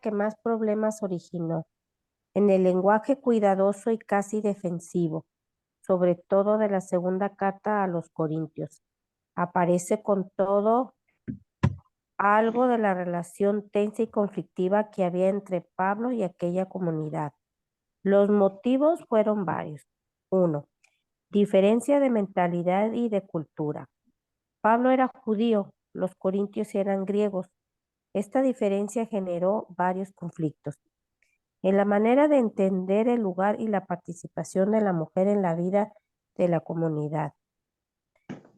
Speaker 2: que más problemas originó, en el lenguaje cuidadoso y casi defensivo, sobre todo de la segunda carta a los Corintios. Aparece con todo algo de la relación tensa y conflictiva que había entre Pablo y aquella comunidad. Los motivos fueron varios. 1. Diferencia de mentalidad y de cultura. Pablo era judío, los corintios eran griegos. Esta diferencia generó varios conflictos. En la manera de entender el lugar y la participación de la mujer en la vida de la comunidad.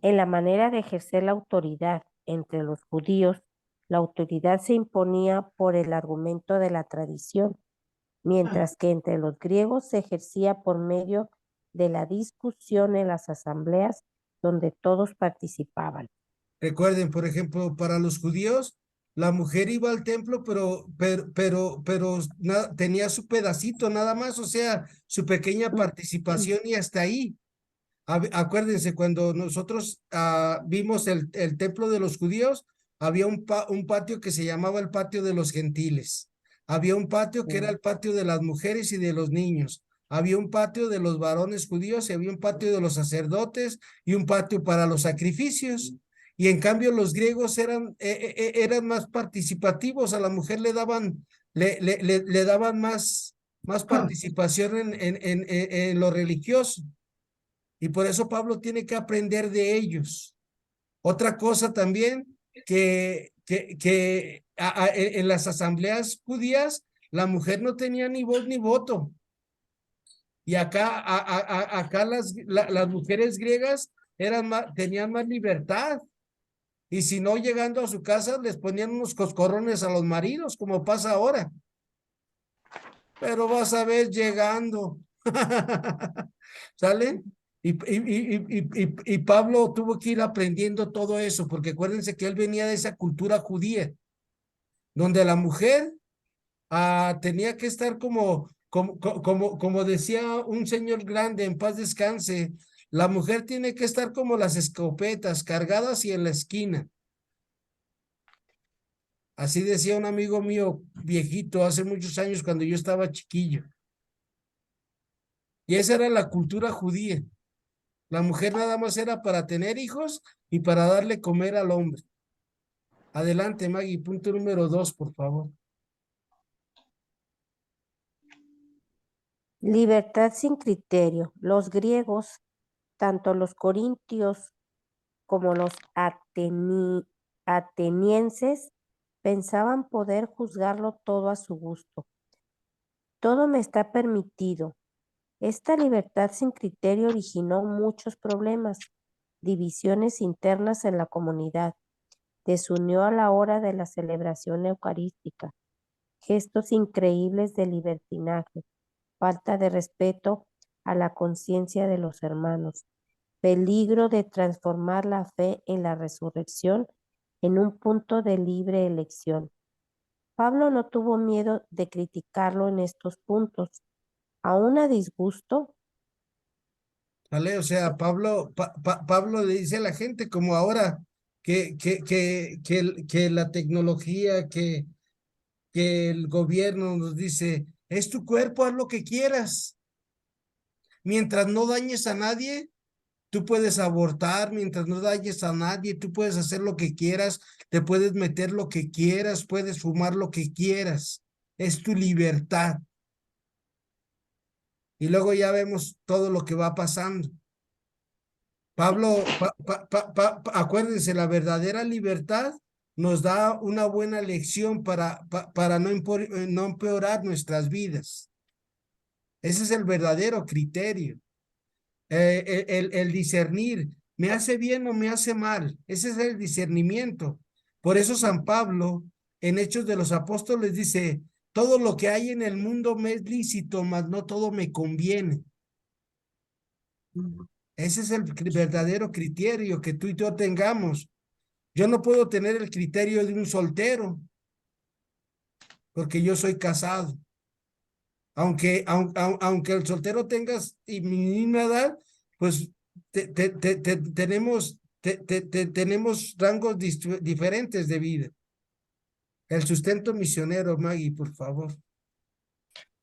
Speaker 2: En la manera de ejercer la autoridad entre los judíos, la autoridad se imponía por el argumento de la tradición, mientras que entre los griegos se ejercía por medio de la discusión en las asambleas donde todos participaban.
Speaker 1: Recuerden, por ejemplo, para los judíos, la mujer iba al templo, pero tenía su pedacito nada más, o sea, su pequeña participación y hasta ahí. Acuérdense, cuando nosotros vimos el templo de los judíos, había un patio que se llamaba el patio de los gentiles. Había un patio que era el patio de las mujeres y de los niños. Había un patio de los varones judíos y había un patio de los sacerdotes y un patio para los sacrificios. Y en cambio los griegos eran más participativos, a la mujer le daban más participación en lo religioso. Y por eso Pablo tiene que aprender de ellos. Otra cosa también, en las asambleas judías, la mujer no tenía ni voz ni voto. Y acá las mujeres griegas tenían más libertad. Y si no, llegando a su casa, les ponían unos coscorrones a los maridos, como pasa ahora. Pero vas a ver llegando. ¿Sale? Y Pablo tuvo que ir aprendiendo todo eso, porque acuérdense que él venía de esa cultura judía, donde la mujer tenía que estar como decía un señor grande, en paz descanse, la mujer tiene que estar como las escopetas, cargadas y en la esquina. Así decía un amigo mío viejito hace muchos años cuando yo estaba chiquillo. Y esa era la cultura judía. La mujer nada más era para tener hijos y para darle comer al hombre. Adelante, Maggie, punto número 2, por favor.
Speaker 2: Libertad sin criterio. Los griegos, tanto los corintios como los atenienses, pensaban poder juzgarlo todo a su gusto. Todo me está permitido. Esta libertad sin criterio originó muchos problemas, divisiones internas en la comunidad, desunió a la hora de la celebración eucarística, gestos increíbles de libertinaje, falta de respeto a la conciencia de los hermanos, peligro de transformar la fe en la resurrección en un punto de libre elección. Pablo no tuvo miedo de criticarlo en estos puntos, aún a disgusto.
Speaker 1: ¿Vale? O sea, Pablo le dice a la gente como ahora que la tecnología, que el gobierno nos dice, es tu cuerpo, haz lo que quieras. Mientras no dañes a nadie, Tú puedes abortar mientras no dañes a nadie, tú puedes hacer lo que quieras, te puedes meter lo que quieras, puedes fumar lo que quieras. Es tu libertad. Y luego ya vemos todo lo que va pasando. Pablo, acuérdense, la verdadera libertad nos da una buena lección para no empeorar nuestras vidas. Ese es el verdadero criterio. El discernir, ¿me hace bien o me hace mal? Ese es el discernimiento. Por eso San Pablo, en Hechos de los Apóstoles, dice, todo lo que hay en el mundo me es lícito, mas no todo me conviene. Ese es el verdadero criterio que tú y yo tengamos. Yo no puedo tener el criterio de un soltero, porque yo soy casado. Aunque el soltero tengas y mi misma edad, pues tenemos rangos diferentes de vida. El sustento misionero, Maggie, por favor.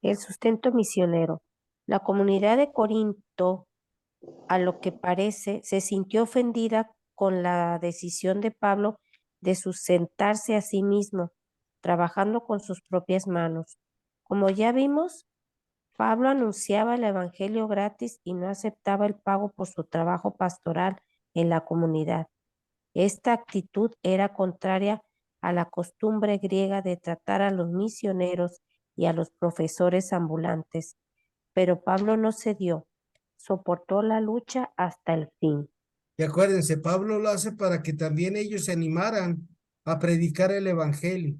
Speaker 2: El sustento misionero. La comunidad de Corinto, a lo que parece, se sintió ofendida con la decisión de Pablo de sustentarse a sí mismo, trabajando con sus propias manos. Como ya vimos, Pablo anunciaba el evangelio gratis y no aceptaba el pago por su trabajo pastoral en la comunidad. Esta actitud era contraria a la costumbre griega de tratar a los misioneros y a los profesores ambulantes, pero Pablo no cedió, soportó la lucha hasta el fin.
Speaker 1: Y acuérdense, Pablo lo hace para que también ellos se animaran a predicar el evangelio.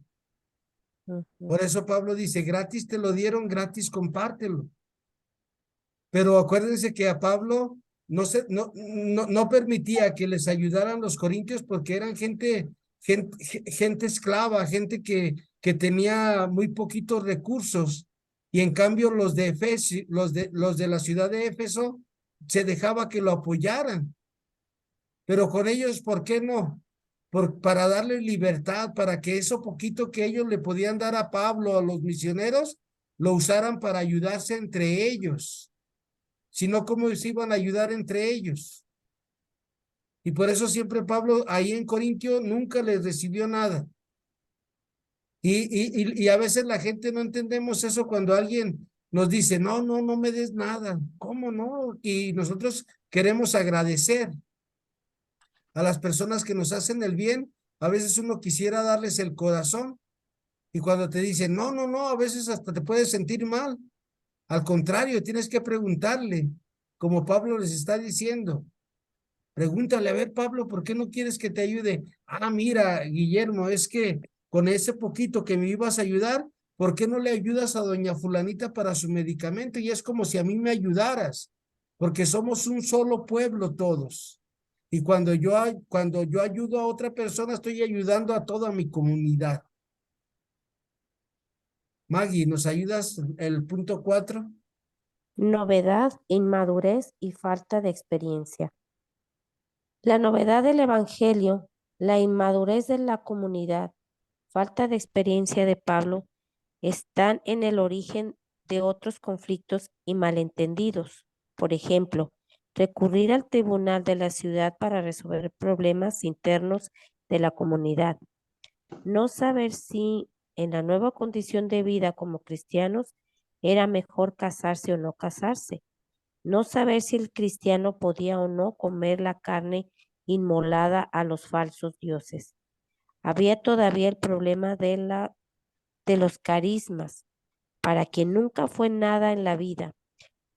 Speaker 1: Por eso Pablo dice, gratis te lo dieron, gratis compártelo. Pero acuérdense que a Pablo no permitía que les ayudaran los corintios porque eran gente esclava, gente que tenía muy poquitos recursos. Y en cambio los de Efeso, los de la ciudad de Éfeso, se dejaba que lo apoyaran. Pero con ellos, ¿por qué no? Para darle libertad, para que eso poquito que ellos le podían dar a Pablo, a los misioneros, lo usaran para ayudarse entre ellos. Sino cómo se iban a ayudar entre ellos. Y por eso siempre Pablo ahí en Corintio nunca les recibió nada. Y a veces la gente no entendemos eso cuando alguien nos dice, no me des nada. ¿Cómo no? Y nosotros queremos agradecer a las personas que nos hacen el bien. A veces uno quisiera darles el corazón. Y cuando te dicen, no, a veces hasta te puedes sentir mal. Al contrario, tienes que preguntarle, como Pablo les está diciendo. Pregúntale, a ver, Pablo, ¿por qué no quieres que te ayude? Ah, mira, Guillermo, es que con ese poquito que me ibas a ayudar, ¿por qué no le ayudas a doña fulanita para su medicamento? Y es como si a mí me ayudaras, porque somos un solo pueblo todos. Y cuando yo ayudo a otra persona, estoy ayudando a toda mi comunidad. Maggie, ¿nos ayudas el punto 4?
Speaker 2: Novedad, inmadurez y falta de experiencia. La novedad del evangelio, la inmadurez de la comunidad, falta de experiencia de Pablo, están en el origen de otros conflictos y malentendidos. Por ejemplo, recurrir al tribunal de la ciudad para resolver problemas internos de la comunidad. No saber si en la nueva condición de vida como cristianos era mejor casarse o no casarse. No saber si el cristiano podía o no comer la carne inmolada a los falsos dioses. Había todavía el problema de los carismas. Para quien nunca fue nada en la vida,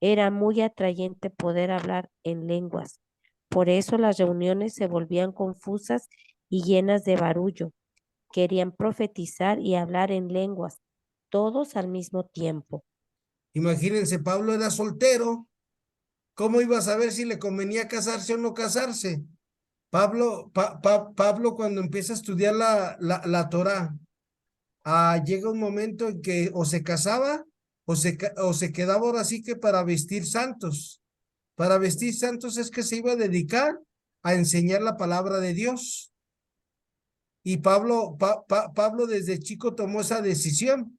Speaker 2: era muy atrayente poder hablar en lenguas. Por eso las reuniones se volvían confusas y llenas de barullo. Querían profetizar y hablar en lenguas, todos al mismo tiempo.
Speaker 1: Imagínense, Pablo era soltero. ¿Cómo iba a saber si le convenía casarse o no casarse? Pablo cuando empieza a estudiar la Torá, llega un momento en que o se casaba o se quedaba ahora sí que para vestir santos. Para vestir santos es que se iba a dedicar a enseñar la palabra de Dios. Y Pablo desde chico tomó esa decisión.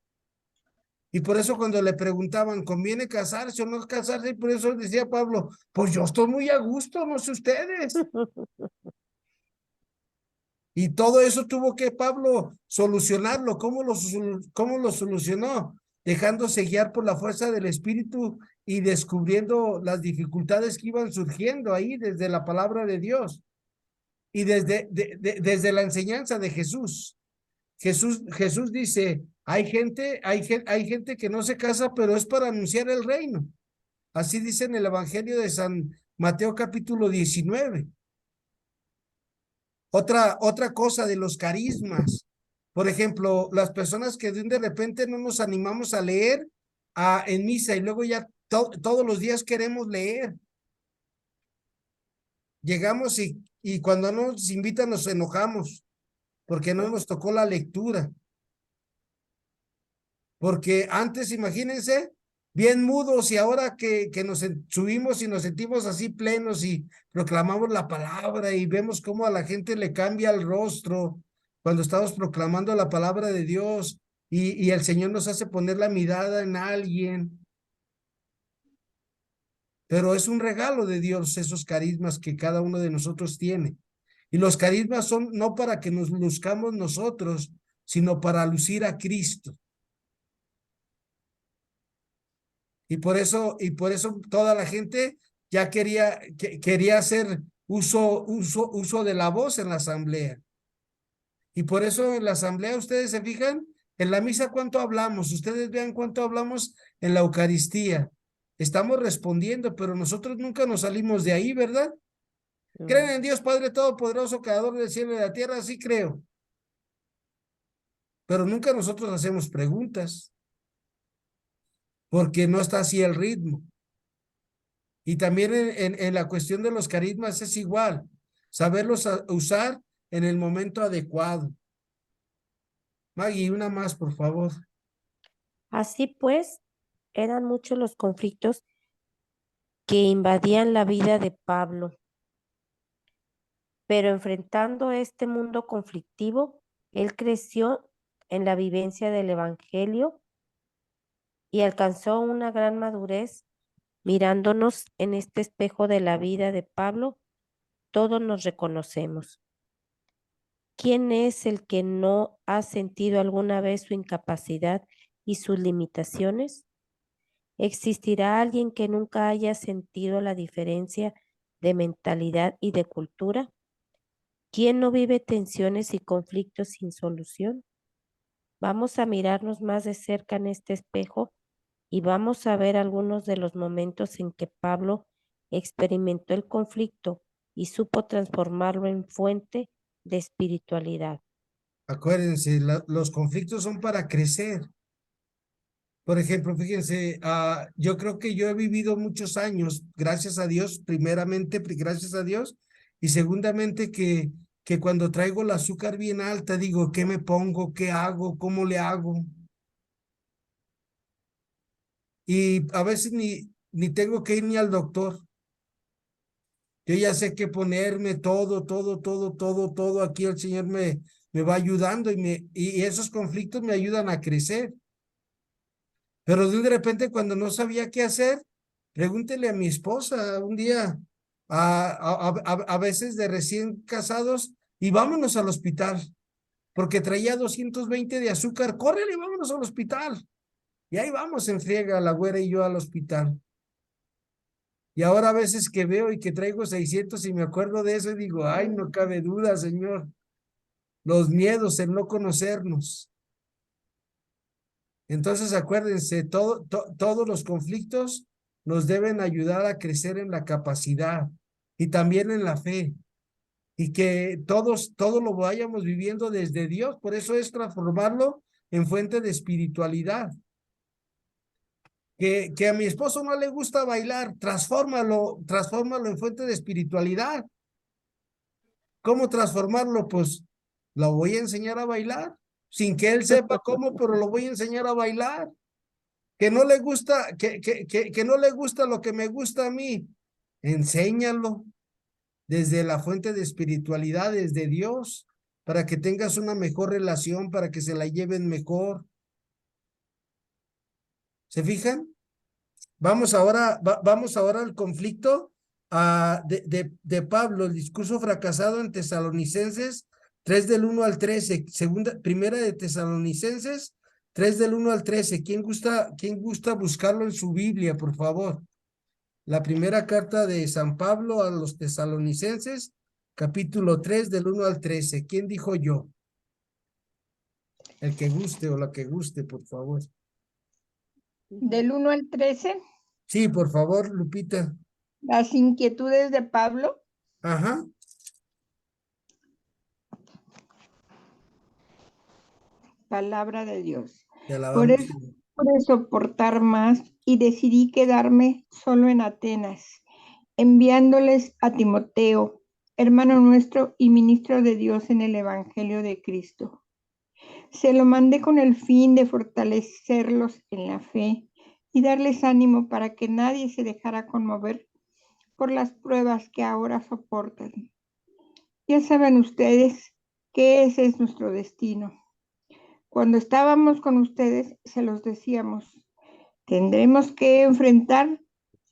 Speaker 1: Y por eso cuando le preguntaban, ¿conviene casarse o no casarse? Y por eso decía Pablo, pues yo estoy muy a gusto, no sé ustedes. Y todo eso tuvo que Pablo solucionarlo. ¿Cómo lo solucionó? Dejándose guiar por la fuerza del Espíritu y descubriendo las dificultades que iban surgiendo ahí desde la palabra de Dios y desde la enseñanza de Jesús. Jesús dice, hay gente que no se casa, pero es para anunciar el reino. Así dice en el Evangelio de San Mateo capítulo 19. Otra cosa de los carismas. Por ejemplo, las personas que de repente no nos animamos a leer en misa y luego ya todos los días queremos leer. Llegamos y cuando nos invitan nos enojamos porque no nos tocó la lectura. Porque antes, imagínense, bien mudos y ahora que nos subimos y nos sentimos así plenos y proclamamos la palabra y vemos cómo a la gente le cambia el rostro cuando estamos proclamando la palabra de Dios y el Señor nos hace poner la mirada en alguien. Pero es un regalo de Dios esos carismas que cada uno de nosotros tiene. Y los carismas son no para que nos luzcamos nosotros, sino para lucir a Cristo. Y por eso toda la gente ya quería hacer uso de la voz en la asamblea. Y por eso en la asamblea, ustedes se fijan, en la misa cuánto hablamos, ustedes vean cuánto hablamos en la Eucaristía. Estamos respondiendo, pero nosotros nunca nos salimos de ahí, ¿verdad? ¿Creen en Dios Padre Todopoderoso, Creador del cielo y de la tierra? Sí creo. Pero nunca nosotros hacemos preguntas, porque no está así el ritmo. Y también en la cuestión de los carismas es igual, saberlos usar en el momento adecuado. Maggie, una más, por favor.
Speaker 2: Así pues, eran muchos los conflictos que invadían la vida de Pablo, pero enfrentando este mundo conflictivo, él creció en la vivencia del Evangelio y alcanzó una gran madurez. Mirándonos en este espejo de la vida de Pablo, todos nos reconocemos. ¿Quién es el que no ha sentido alguna vez su incapacidad y sus limitaciones? ¿Existirá alguien que nunca haya sentido la diferencia de mentalidad y de cultura? ¿Quién no vive tensiones y conflictos sin solución? Vamos a mirarnos más de cerca en este espejo y vamos a ver algunos de los momentos en que Pablo experimentó el conflicto y supo transformarlo en fuente de espiritualidad.
Speaker 1: Acuérdense, los conflictos son para crecer. Por ejemplo, fíjense, yo creo que yo he vivido muchos años, gracias a Dios, primeramente, gracias a Dios, y segundamente que cuando traigo el azúcar bien alta, digo, ¿qué me pongo? ¿Qué hago? ¿Cómo le hago? Y a veces ni tengo que ir ni al doctor. Yo ya sé qué ponerme, todo. Aquí el Señor me va ayudando y esos conflictos me ayudan a crecer. Pero de repente cuando no sabía qué hacer, pregúntele a mi esposa un día, a veces de recién casados, y vámonos al hospital, porque traía 220 de azúcar, córrele, vámonos al hospital. Y ahí vamos en friega, la güera y yo al hospital. Y ahora a veces que veo y que traigo 600 y me acuerdo de eso y digo, ay, no cabe duda, Señor, los miedos, el no conocernos. Entonces acuérdense, todos los conflictos nos deben ayudar a crecer en la capacidad y también en la fe. Y que todo lo vayamos viviendo desde Dios. Por eso es transformarlo en fuente de espiritualidad. Que a mi esposo no le gusta bailar, transfórmalo en fuente de espiritualidad. ¿Cómo transformarlo? Pues lo voy a enseñar a bailar, sin que él sepa cómo, pero lo voy a enseñar a bailar. Que no le gusta, que no le gusta lo que me gusta a mí, enséñalo desde la fuente de espiritualidad, desde Dios, para que tengas una mejor relación, para que se la lleven mejor. ¿Se fijan? Vamos ahora al conflicto de Pablo, el discurso fracasado en Tesalonicenses 3 del 1 al 13, primera de Tesalonicenses 3 del 1 al 13. ¿Quién gusta buscarlo en su Biblia, por favor? La primera carta de San Pablo a los Tesalonicenses, capítulo 3 del 1 al 13. ¿Quién dijo yo? El que guste o la que guste, por favor.
Speaker 4: Del 1 al 13,
Speaker 1: Sí, por favor, Lupita.
Speaker 4: las inquietudes de Pablo.
Speaker 1: Ajá.
Speaker 4: Palabra de Dios.
Speaker 1: Te
Speaker 4: Por
Speaker 1: alabamos,
Speaker 4: eso
Speaker 1: Señor.
Speaker 4: pude soportar más y decidí quedarme solo en Atenas, enviándoles a Timoteo, hermano nuestro y ministro de Dios en el Evangelio de Cristo. Se lo mandé con el fin de fortalecerlos en la fe y darles ánimo para que nadie se dejara conmover por las pruebas que ahora soportan. Ya saben ustedes que ese es nuestro destino. Cuando estábamos con ustedes, se los decíamos, tendremos que enfrentar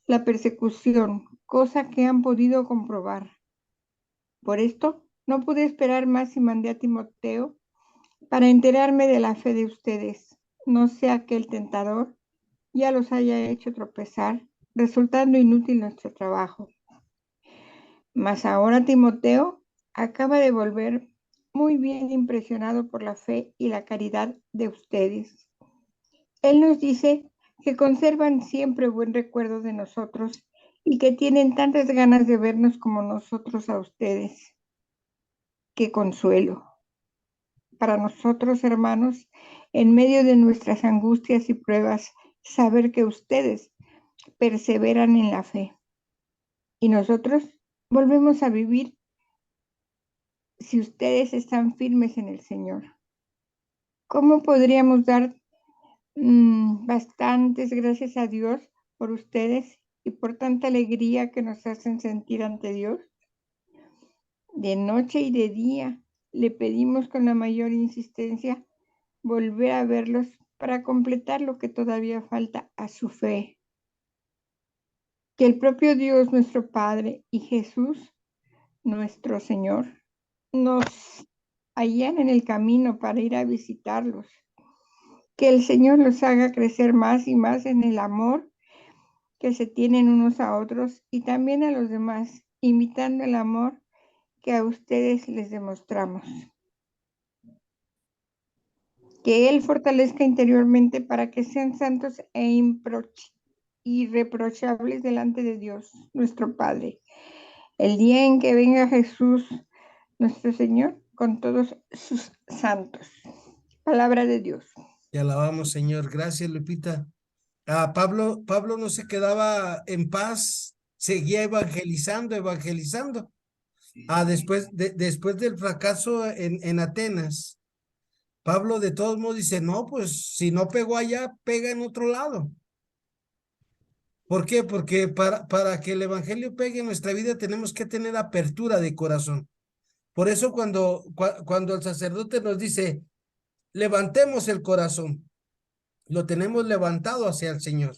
Speaker 4: la persecución, cosa que han podido comprobar. Por esto, no pude esperar más y mandé a Timoteo para enterarme de la fe de ustedes, no sea que el tentador ya los haya hecho tropezar, resultando inútil nuestro trabajo. Mas ahora Timoteo acaba de volver muy bien impresionado por la fe y la caridad de ustedes. Él nos dice que conservan siempre buen recuerdo de nosotros y que tienen tantas ganas de vernos como nosotros a ustedes. ¡Qué consuelo! Para nosotros, hermanos, en medio de nuestras angustias y pruebas, saber que ustedes perseveran en la fe. Y nosotros volvemos a vivir si ustedes están firmes en el Señor. ¿Cómo podríamos dar bastantes gracias a Dios por ustedes y por tanta alegría que nos hacen sentir ante Dios? De noche y de día le pedimos con la mayor insistencia volver a verlos para completar lo que todavía falta a su fe. Que el propio Dios, nuestro Padre, y Jesús, nuestro Señor, nos hallan en el camino para ir a visitarlos. Que el Señor los haga crecer más y más en el amor que se tienen unos a otros y también a los demás, imitando el amor que a ustedes les demostramos. Que Él fortalezca interiormente para que sean santos e irreprochables delante de Dios, nuestro Padre. El día en que venga Jesús, nuestro Señor, con todos sus santos. Palabra de Dios.
Speaker 1: Te alabamos, Señor. Gracias, Lupita. Pablo no se quedaba en paz, seguía evangelizando. Después del fracaso en Atenas, Pablo de todos modos dice, no, pues si no pegó allá, pega en otro lado. ¿Por qué? Porque para que el evangelio pegue en nuestra vida tenemos que tener apertura de corazón. Por eso cuando el sacerdote nos dice, levantemos el corazón, lo tenemos levantado hacia el Señor.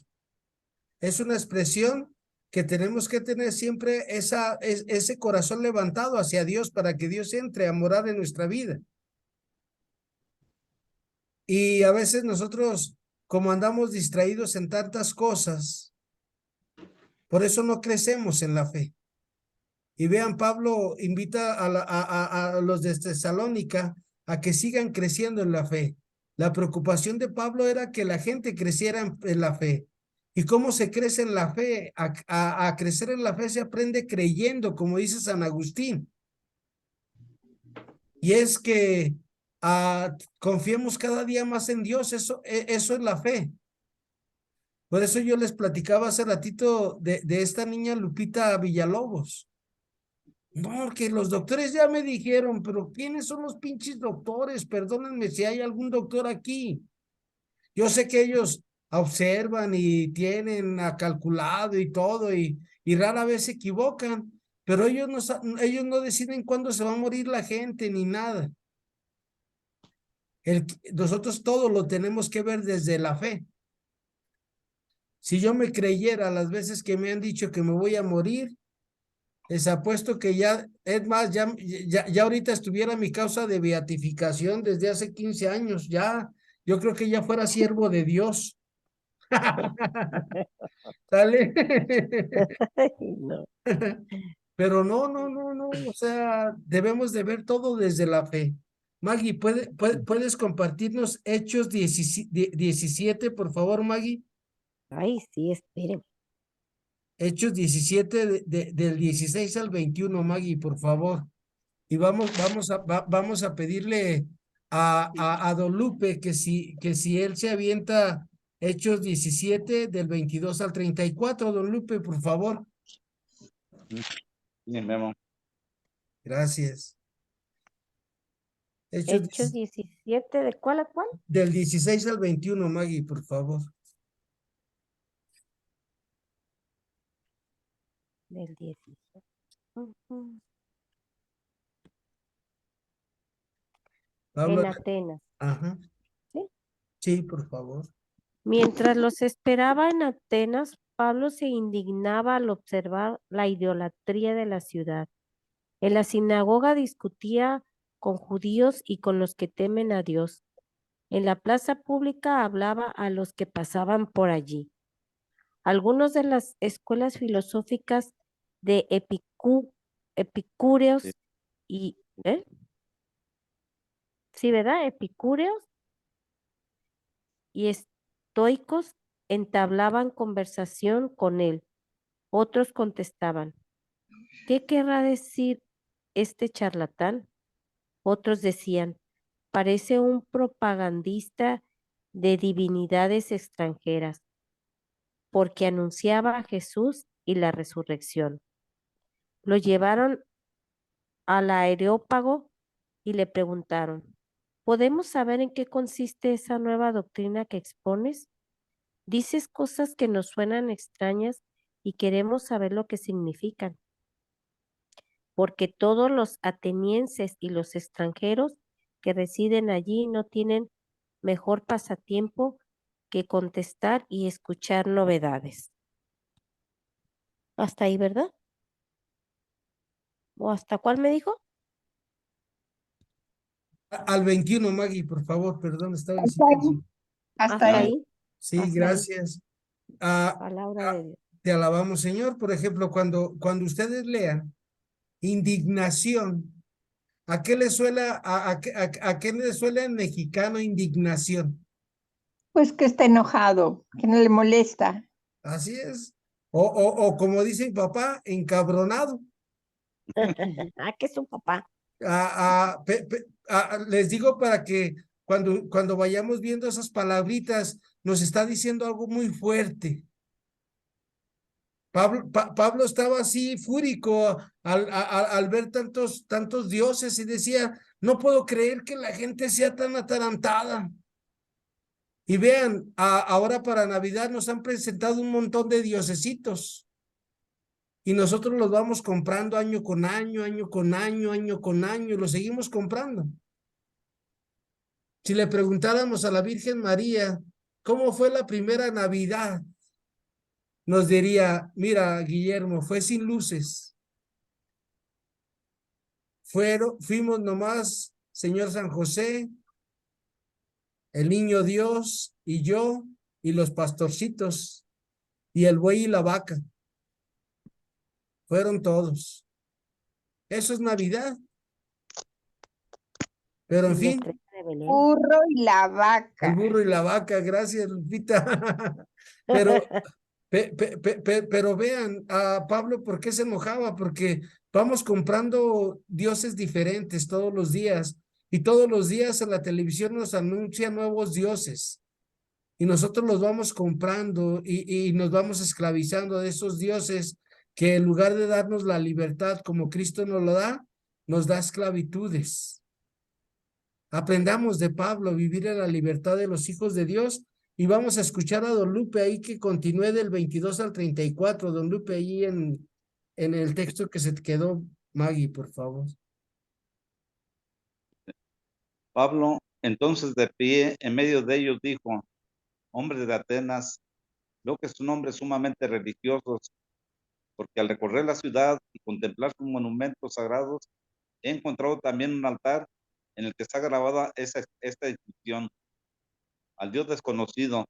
Speaker 1: Es una expresión que tenemos que tener siempre ese corazón levantado hacia Dios para que Dios entre a morar en nuestra vida. Y a veces nosotros, como andamos distraídos en tantas cosas, por eso no crecemos en la fe. Y vean, Pablo invita a los de Tesalónica a que sigan creciendo en la fe. La preocupación de Pablo era que la gente creciera en la fe. ¿Y cómo se crece en la fe? A crecer en la fe se aprende creyendo, como dice San Agustín. Y es que confiemos cada día más en Dios, eso es la fe. Por eso yo les platicaba hace ratito de esta niña Lupita Villalobos. No, que los doctores ya me dijeron, pero ¿quiénes son los pinches doctores? Perdónenme si hay algún doctor aquí. Yo sé que ellos observan y tienen calculado y todo y rara vez se equivocan, pero ellos no deciden cuándo se va a morir la gente ni nada. Nosotros todo lo tenemos que ver desde la fe. Si yo me creyera las veces que me han dicho que me voy a morir, les apuesto que ya, es más, ya ahorita estuviera mi causa de beatificación desde hace 15 años, ya, yo creo que ya fuera siervo de Dios. ¿Sale?
Speaker 2: Ay, no.
Speaker 1: Pero no, o sea, debemos de ver todo desde la fe. Maggie, ¿puedes compartirnos Hechos 17, por favor, Maggie?
Speaker 2: Ay, sí, espéreme.
Speaker 1: Hechos 17 del 16 al 21, Maggie, por favor. Y vamos a pedirle a Don Lupe que si él se avienta Hechos 17 del 22 al 34, Don Lupe, por favor.
Speaker 3: Bien, Memo.
Speaker 1: Gracias.
Speaker 2: Hechos 17, ¿de cuál a cuál?
Speaker 1: Del 16 al 21, Maggie, por favor.
Speaker 2: Del 17. Ujú.
Speaker 1: Pablo,
Speaker 2: En Atenas,
Speaker 1: ajá,
Speaker 2: ¿sí?
Speaker 1: sí, por favor.
Speaker 2: Mientras los esperaba en Atenas, Pablo se indignaba al observar la idolatría de la ciudad. En la sinagoga discutía con judíos y con los que temen a Dios. En la plaza pública hablaba a los que pasaban por allí. Algunos de las escuelas filosóficas de
Speaker 3: Sí,
Speaker 2: epicúreos y, ¿eh? Sí, ¿verdad? Epicúreos y estoicos entablaban conversación con él. Otros contestaban, ¿qué querrá decir este charlatán? Otros decían, parece un propagandista de divinidades extranjeras, porque anunciaba a Jesús y la resurrección. Lo llevaron al Areópago y le preguntaron, ¿podemos saber en qué consiste esa nueva doctrina que expones? Dices cosas que nos suenan extrañas y queremos saber lo que significan, porque todos los atenienses y los extranjeros que residen allí no tienen mejor pasatiempo que contestar y escuchar novedades. Hasta ahí, ¿verdad? ¿O hasta cuál me dijo?
Speaker 1: Al 21, Maggie, por favor, perdón, estaba en
Speaker 4: Hasta ahí.
Speaker 1: silencio.
Speaker 4: Hasta
Speaker 2: Hasta
Speaker 3: ah,
Speaker 4: ahí.
Speaker 2: ahí,
Speaker 1: Sí,
Speaker 2: hasta ahí.
Speaker 1: gracias. Ah,
Speaker 2: Palabra
Speaker 1: ah,
Speaker 2: de Dios.
Speaker 1: te alabamos, Señor. Por ejemplo, cuando ustedes lean indignación, ¿a qué le suele, a qué le suele en mexicano indignación?
Speaker 4: Pues que está enojado, que no le molesta.
Speaker 1: Así es. O como dice mi papá, encabronado.
Speaker 2: Ah, que es su papá.
Speaker 1: Les digo para que cuando vayamos viendo esas palabritas, nos está diciendo algo muy fuerte. Pablo estaba así fúrico al ver tantos dioses y decía, no puedo creer que la gente sea tan atarantada. Y vean, ahora para Navidad nos han presentado un montón de diosesitos y nosotros los vamos comprando año con año, año con año, año con año, y los seguimos comprando. Si le preguntáramos a la Virgen María, ¿cómo fue la primera Navidad? Nos diría, mira, Guillermo, fue sin luces. Fuimos nomás, Señor San José, el niño Dios y yo y los pastorcitos y el buey y la vaca. Fueron todos. Eso es Navidad. Pero en
Speaker 2: Y la
Speaker 1: fin,
Speaker 2: estrella de Belén.
Speaker 4: Burro y la
Speaker 1: el
Speaker 4: vaca.
Speaker 1: burro y la vaca, gracias, Lupita. Pero, pero vean a Pablo, ¿por qué se enojaba? Porque vamos comprando dioses diferentes todos los días y todos los días en la televisión nos anuncian nuevos dioses y nosotros los vamos comprando y nos vamos esclavizando de esos dioses que en lugar de darnos la libertad como Cristo nos lo da, nos da esclavitudes. Aprendamos de Pablo a vivir en la libertad de los hijos de Dios y vamos a escuchar a Don Lupe ahí que continúe del 22 al 34, Don Lupe ahí en el texto que se te quedó, Maggie, por favor.
Speaker 3: Pablo, entonces de pie, en medio de ellos dijo, hombres de Atenas, Veo que son hombres sumamente religiosos, porque al recorrer la ciudad y contemplar sus monumentos sagrados, he encontrado también un altar en el que está grabada esta inscripción: al Dios desconocido.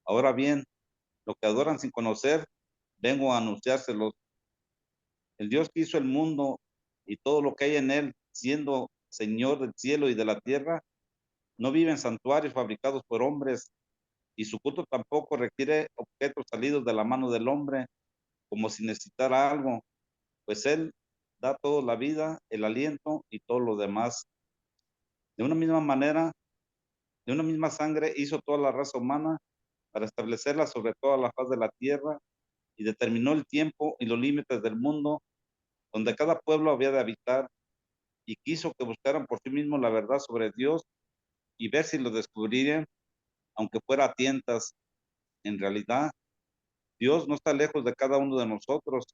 Speaker 3: Ahora bien, lo que adoran sin conocer, vengo a anunciárselos. El Dios que hizo el mundo y todo lo que hay en él, siendo Señor del cielo y de la tierra, no vive en santuarios fabricados por hombres, y su culto tampoco requiere objetos salidos de la mano del hombre, como si necesitara algo, pues él da toda la vida, el aliento y todo lo demás. De una misma manera, de una misma sangre hizo toda la raza humana para establecerla sobre toda la faz de la tierra, y determinó el tiempo y los límites del mundo donde cada pueblo había de habitar, y quiso que buscaran por sí mismos la verdad sobre Dios y ver si lo descubrirían, aunque fuera a tientas. En realidad, Dios no está lejos de cada uno de nosotros,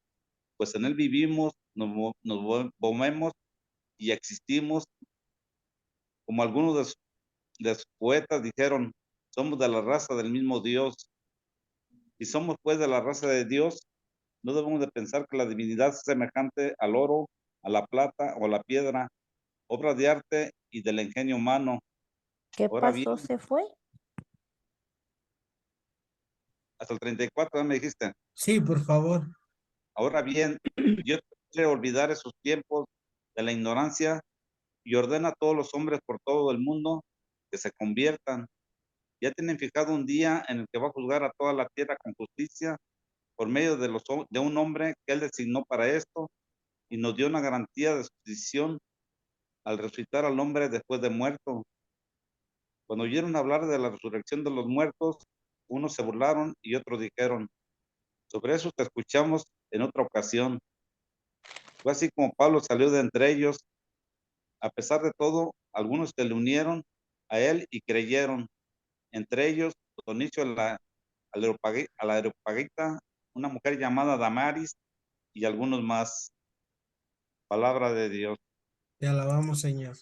Speaker 3: pues en Él vivimos, nos movemos y existimos. Como algunos de sus poetas dijeron, somos de la raza del mismo Dios. Si somos pues de la raza de Dios, no debemos de pensar que la divinidad es semejante al oro, a la plata o a la piedra, obra de arte y del ingenio humano.
Speaker 2: ¿Qué
Speaker 3: Ahora
Speaker 2: pasó?
Speaker 3: bien,
Speaker 2: ¿Se fue?
Speaker 3: hasta el 34 me dijiste.
Speaker 1: Sí, por favor.
Speaker 3: Ahora bien, Dios quiere olvidar esos tiempos de la ignorancia y ordena a todos los hombres por todo el mundo que se conviertan. Ya tienen fijado un día en el que va a juzgar a toda la tierra con justicia por medio de un hombre que él designó para esto, y nos dio una garantía de su decisión al resucitar al hombre después de muerto. Cuando oyeron hablar de la resurrección de los muertos, unos se burlaron y otros dijeron, sobre eso te escuchamos en otra ocasión. Fue así como Pablo salió de entre ellos. A pesar de todo, algunos se le unieron a él y creyeron, entre ellos Donicio a la Areopagita, una mujer llamada Damaris y algunos más. Palabra de Dios.
Speaker 1: Te alabamos, Señor.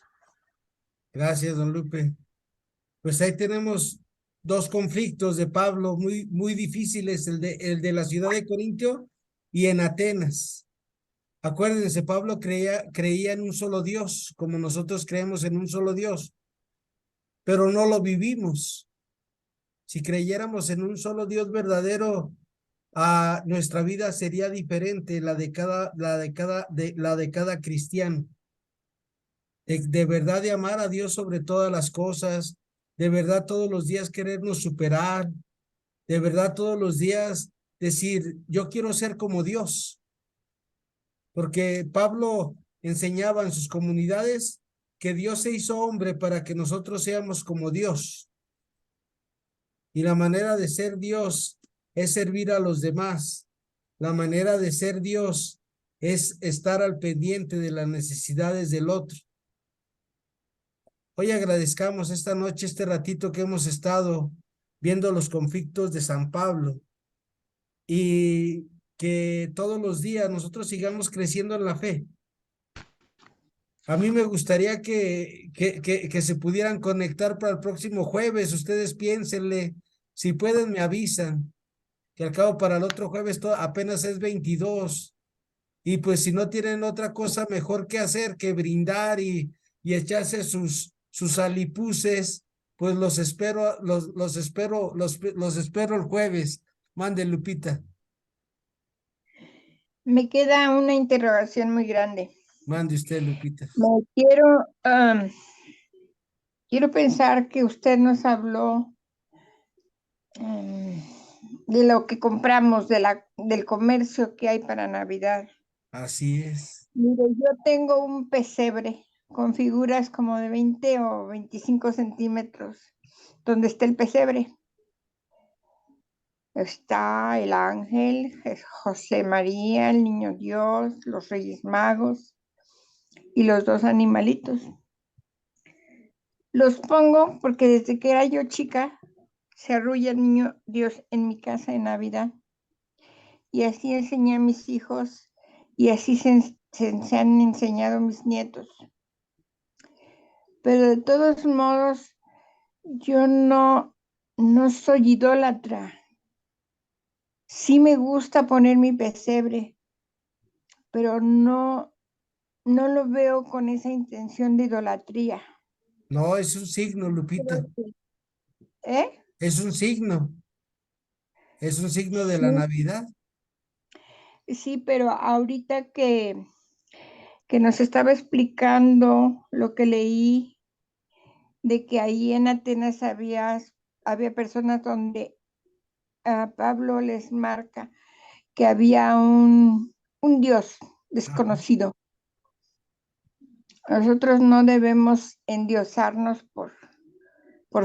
Speaker 1: Gracias, don Lupe. Pues ahí tenemos dos conflictos de Pablo muy difíciles, el de la ciudad de Corintio y en Atenas. Acuérdense, Pablo creía en un solo Dios, como nosotros creemos en un solo Dios, pero no lo vivimos. Si creyéramos en un solo Dios verdadero, nuestra vida sería diferente, la de cada cristiano. De verdad de amar a Dios sobre todas las cosas, de verdad todos los días querernos superar, de verdad todos los días decir, yo quiero ser como Dios, porque Pablo enseñaba en sus comunidades que Dios se hizo hombre para que nosotros seamos como Dios. Y la manera de ser Dios es servir a los demás. La manera de ser Dios es estar al pendiente de las necesidades del otro. Hoy agradezcamos esta noche, este ratito que hemos estado viendo los conflictos de San Pablo, y que todos los días nosotros sigamos creciendo en la fe. A mí me gustaría que se pudieran conectar para el próximo jueves. Ustedes piénsenle, si pueden me avisan, que al cabo para el otro jueves apenas es 22. Y pues si no tienen otra cosa mejor que hacer que brindar y echarse sus alipuses, pues los espero el jueves. Mande, Lupita.
Speaker 4: Me queda una interrogación muy grande.
Speaker 1: Mande usted, Lupita.
Speaker 4: Quiero pensar que usted nos habló de lo que compramos, del comercio que hay para Navidad.
Speaker 1: Así es.
Speaker 4: Mire, yo tengo un pesebre con figuras como de 20 o 25 centímetros, donde está el pesebre. Está el ángel, José María, el niño Dios, los Reyes Magos y los dos animalitos. Los pongo porque desde que era yo chica se arrulla el niño Dios en mi casa en Navidad. Y así enseñé a mis hijos y así se han enseñado mis nietos. Pero de todos modos, yo no soy idólatra. Sí me gusta poner mi pesebre, pero no lo veo con esa intención de idolatría.
Speaker 1: No, es un signo, Lupita.
Speaker 4: ¿Eh?
Speaker 1: Es un signo. Es un signo de la
Speaker 4: Sí,
Speaker 1: Navidad.
Speaker 4: sí, pero ahorita que nos estaba explicando lo que leí, de que ahí en Atenas había personas donde a Pablo les marca que había un Dios
Speaker 1: Ajá.
Speaker 4: desconocido. Nosotros no debemos endiosarnos por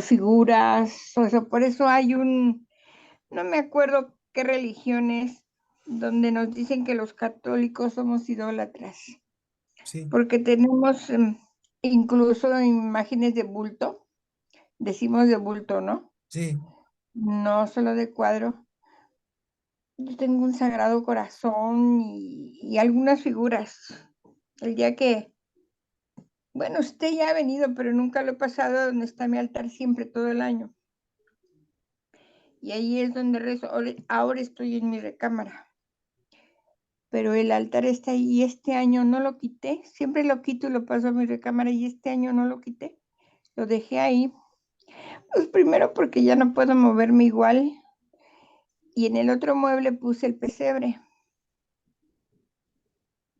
Speaker 4: figuras, o sea, por eso hay no me acuerdo qué religión es, donde nos dicen que los católicos somos idólatras,
Speaker 1: Sí,
Speaker 4: porque tenemos incluso imágenes de bulto, decimos de bulto, ¿no?
Speaker 1: sí.
Speaker 4: No solo de cuadro. Yo tengo un Sagrado Corazón y algunas figuras. El día que, bueno, usted ya ha venido, pero nunca lo he pasado donde está mi altar siempre, todo el año. Y ahí es donde rezo. Ahora estoy en mi recámara, pero el altar está ahí y este año no lo quité. Siempre lo quito y lo paso a mi recámara y este año no lo quité. Lo dejé ahí. Pues primero porque ya no puedo moverme igual y en el otro mueble puse el pesebre.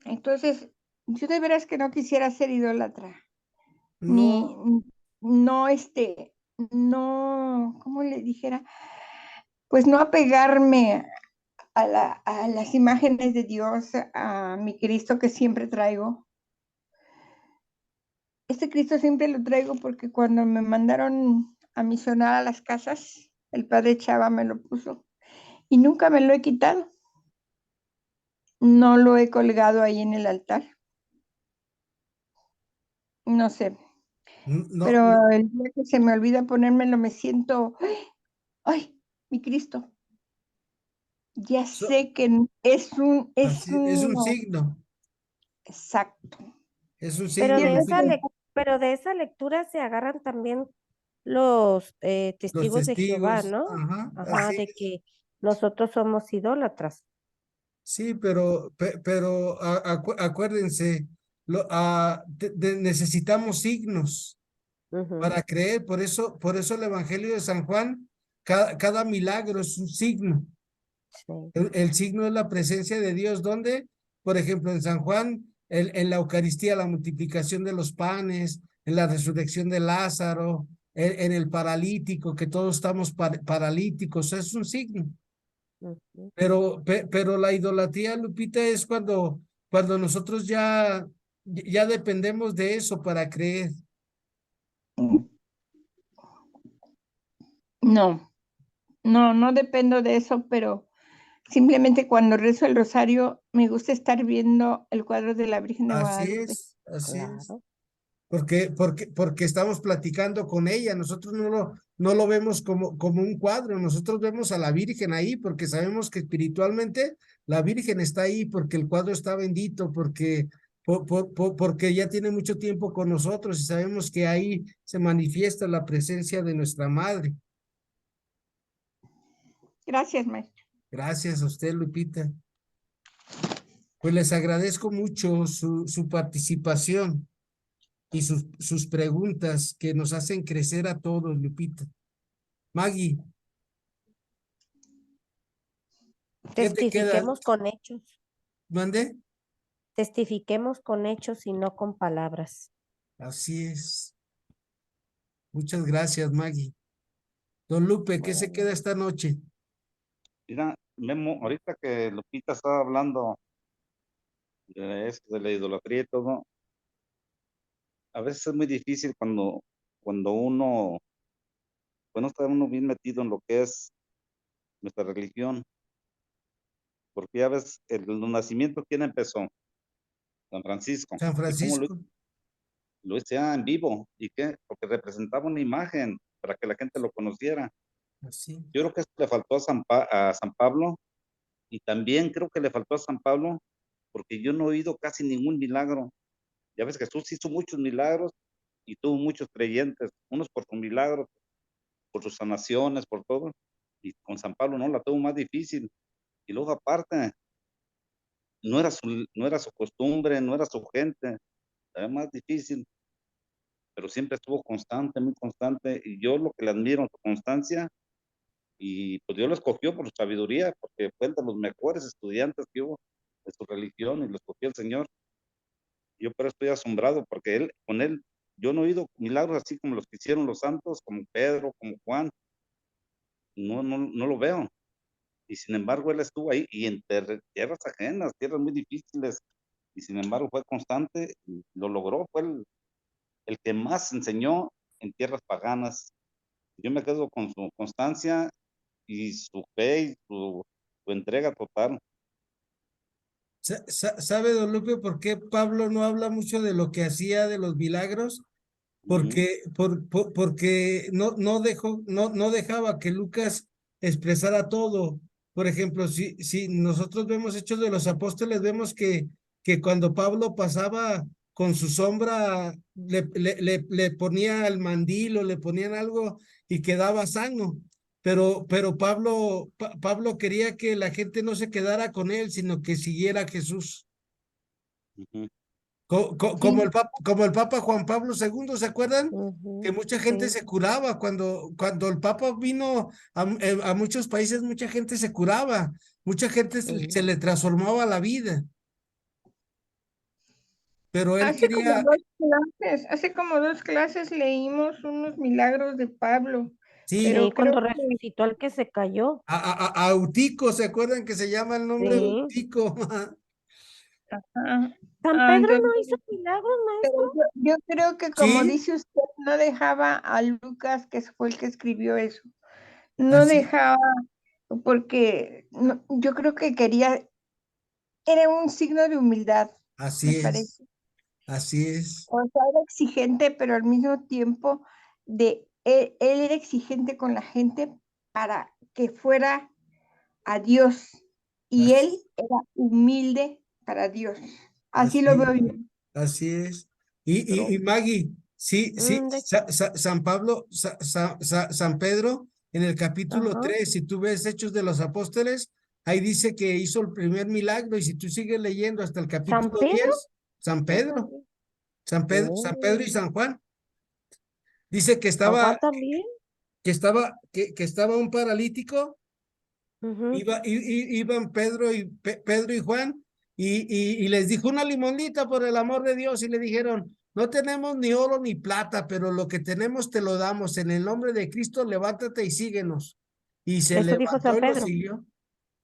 Speaker 4: Entonces, yo de veras que no quisiera ser idólatra, ni,
Speaker 1: No,
Speaker 4: no, no, ¿cómo le dijera? Pues no apegarme a las imágenes de Dios, a mi Cristo que siempre traigo. Este Cristo siempre lo traigo porque cuando me mandaron a misionar a las casas, el padre Chava me lo puso y nunca me lo he quitado. No lo he colgado ahí en el altar. No sé,
Speaker 1: no,
Speaker 4: pero
Speaker 1: no,
Speaker 4: el día que se me olvida ponérmelo me siento, ay, mi Cristo. Ya
Speaker 1: so-
Speaker 4: sé que es
Speaker 1: así, es un
Speaker 4: un,
Speaker 1: signo.
Speaker 4: exacto.
Speaker 1: Es un
Speaker 2: Pero
Speaker 1: signo,
Speaker 4: Y
Speaker 2: de esa
Speaker 1: Lupita.
Speaker 2: pero de esa lectura se agarran también los
Speaker 1: Los
Speaker 2: testigos de Jehová,
Speaker 1: testigos.
Speaker 2: ¿no?
Speaker 1: Ajá,
Speaker 2: Ajá,
Speaker 1: así
Speaker 2: de
Speaker 1: es.
Speaker 2: que nosotros somos idólatras.
Speaker 1: Sí, pero acuérdense, necesitamos signos
Speaker 2: Ujú,
Speaker 1: para creer. Por eso el Evangelio de San Juan, cada milagro es un signo.
Speaker 2: sí.
Speaker 1: El signo es la presencia de Dios, donde, por ejemplo, en San Juan, en la Eucaristía, la multiplicación de los panes, en la resurrección de Lázaro, en el paralítico, que todos estamos paralíticos, es un signo.
Speaker 2: Ujú.
Speaker 1: Pero la idolatría, Lupita, es cuando nosotros ya dependemos de eso para creer.
Speaker 4: No, no dependo de eso, pero simplemente cuando rezo el rosario me gusta estar viendo el cuadro de la Virgen de
Speaker 1: Así
Speaker 4: Guadalupe.
Speaker 1: es, así es.
Speaker 2: Claro.
Speaker 1: Porque estamos platicando con ella, nosotros no lo vemos como un cuadro, nosotros vemos a la Virgen ahí porque sabemos que espiritualmente la Virgen está ahí porque el cuadro está bendito, porque ya tiene mucho tiempo con nosotros y sabemos que ahí se manifiesta la presencia de nuestra Madre.
Speaker 4: Gracias, maestro.
Speaker 1: Gracias a usted, Lupita. Pues les agradezco mucho su participación y sus preguntas que nos hacen crecer a todos, Lupita. Maggie, ¿qué te queda?
Speaker 2: Testifiquemos con hechos.
Speaker 1: ¿Mande?
Speaker 2: Testifiquemos con hechos y no con palabras.
Speaker 1: Así es. Muchas gracias, Maggie. Don Lupe, ¿qué se
Speaker 2: Bueno,
Speaker 1: queda esta noche?
Speaker 3: Mira, Memo, ahorita que Lupita estaba hablando de eso, de la idolatría y todo, a veces es muy difícil cuando uno, bueno, está uno bien metido en lo que es nuestra religión, porque ya ves, el nacimiento, ¿quién empezó? San Francisco.
Speaker 1: San
Speaker 3: ¿Y cómo
Speaker 1: Francisco.
Speaker 3: lo hacía en vivo? ¿Y qué? Porque representaba una imagen para que la gente lo conociera.
Speaker 1: Así.
Speaker 3: Yo creo que eso le faltó a San Pablo, y también creo que le faltó a San Pablo, porque yo no he oído casi ningún milagro. Ya ves que Jesús hizo muchos milagros y tuvo muchos creyentes, unos por sus milagros, por sus sanaciones, por todo. Y con San Pablo no, la tuvo más difícil. Y luego aparte, no era su costumbre, no era su gente, era más difícil, pero siempre estuvo constante, muy constante, y yo lo que le admiro en su constancia, y pues Dios lo escogió por su sabiduría, porque fue de los mejores estudiantes que hubo de su religión, y lo escogió el Señor. Yo pero estoy asombrado, porque con él, yo no he oído milagros así como los que hicieron los santos, como Pedro, como Juan, no lo veo. Y sin embargo, él estuvo ahí, y en tierras ajenas, tierras muy difíciles, y sin embargo fue constante, y lo logró, fue el que más enseñó en tierras paganas. Yo me quedo con su constancia y su fe y su entrega total.
Speaker 1: ¿Sabe, don Lupe, por qué Pablo no habla mucho de lo que hacía, de los milagros?
Speaker 3: Ujú,
Speaker 1: Porque no dejaba que Lucas expresara todo. Por ejemplo, si nosotros vemos Hechos de los Apóstoles, vemos que cuando Pablo pasaba con su sombra, le ponía el mandil o le ponían algo y quedaba sano. Pero Pablo quería que la gente no se quedara con él, sino que siguiera a Jesús.
Speaker 3: ujú.
Speaker 1: Como
Speaker 4: Sí,
Speaker 1: como el Papa Juan Pablo II, ¿se acuerdan? Que
Speaker 2: Ujú,
Speaker 1: mucha gente
Speaker 2: sí.
Speaker 1: se curaba cuando el Papa vino a muchos países, mucha gente se curaba, mucha gente se
Speaker 2: Sí.
Speaker 1: le transformaba la vida, pero él
Speaker 4: hace como
Speaker 1: quería,
Speaker 4: 2 clases leímos unos milagros de Pablo,
Speaker 1: sí,
Speaker 2: Sí,
Speaker 4: pero creo
Speaker 2: cuando
Speaker 4: que,
Speaker 2: resucitó al que se cayó.
Speaker 1: a Eutico, ¿se acuerdan que se llama el nombre
Speaker 2: Sí.
Speaker 1: Eutico?
Speaker 4: ajá,
Speaker 2: ¿San Pedro
Speaker 4: entonces,
Speaker 2: no hizo milagros,
Speaker 4: pero
Speaker 2: maestro?
Speaker 4: yo creo que como
Speaker 1: Sí,
Speaker 4: dice usted, no dejaba a Lucas, que fue el que escribió eso, no
Speaker 1: así,
Speaker 4: dejaba, porque yo creo que era un signo de humildad, me
Speaker 1: así
Speaker 4: parece.
Speaker 1: es, así es,
Speaker 4: O sea, era exigente, pero al mismo tiempo él era exigente con la gente para que fuera a Dios y él
Speaker 1: así,
Speaker 4: era humilde para Dios. Así lo veo
Speaker 1: así.
Speaker 4: yo.
Speaker 1: Así es.
Speaker 3: Pero
Speaker 1: Y Maggie, sí, sí,
Speaker 2: De-
Speaker 1: San Pablo, San Pedro, en el capítulo
Speaker 2: Ajá.
Speaker 1: 3 si tú ves Hechos de los Apóstoles, ahí dice que hizo el primer milagro, y si tú sigues leyendo hasta el
Speaker 2: ¿San
Speaker 1: capítulo
Speaker 2: Pedro?
Speaker 1: 10 San
Speaker 2: No
Speaker 1: Pedro,
Speaker 2: sabía.
Speaker 1: San Pedro y
Speaker 2: Oh,
Speaker 1: San Juan, dice
Speaker 2: ¿San Juan también?
Speaker 1: que estaba un paralítico.
Speaker 2: Ujú.
Speaker 1: Iban Pedro y Juan, y les dijo una limonita por el amor de Dios, y le dijeron, no tenemos ni oro ni plata, pero lo que tenemos te lo damos. En el nombre de Cristo, levántate y síguenos. Y se
Speaker 2: Eso dijo
Speaker 1: levantó
Speaker 2: San
Speaker 1: y lo
Speaker 2: Pedro.
Speaker 1: siguió.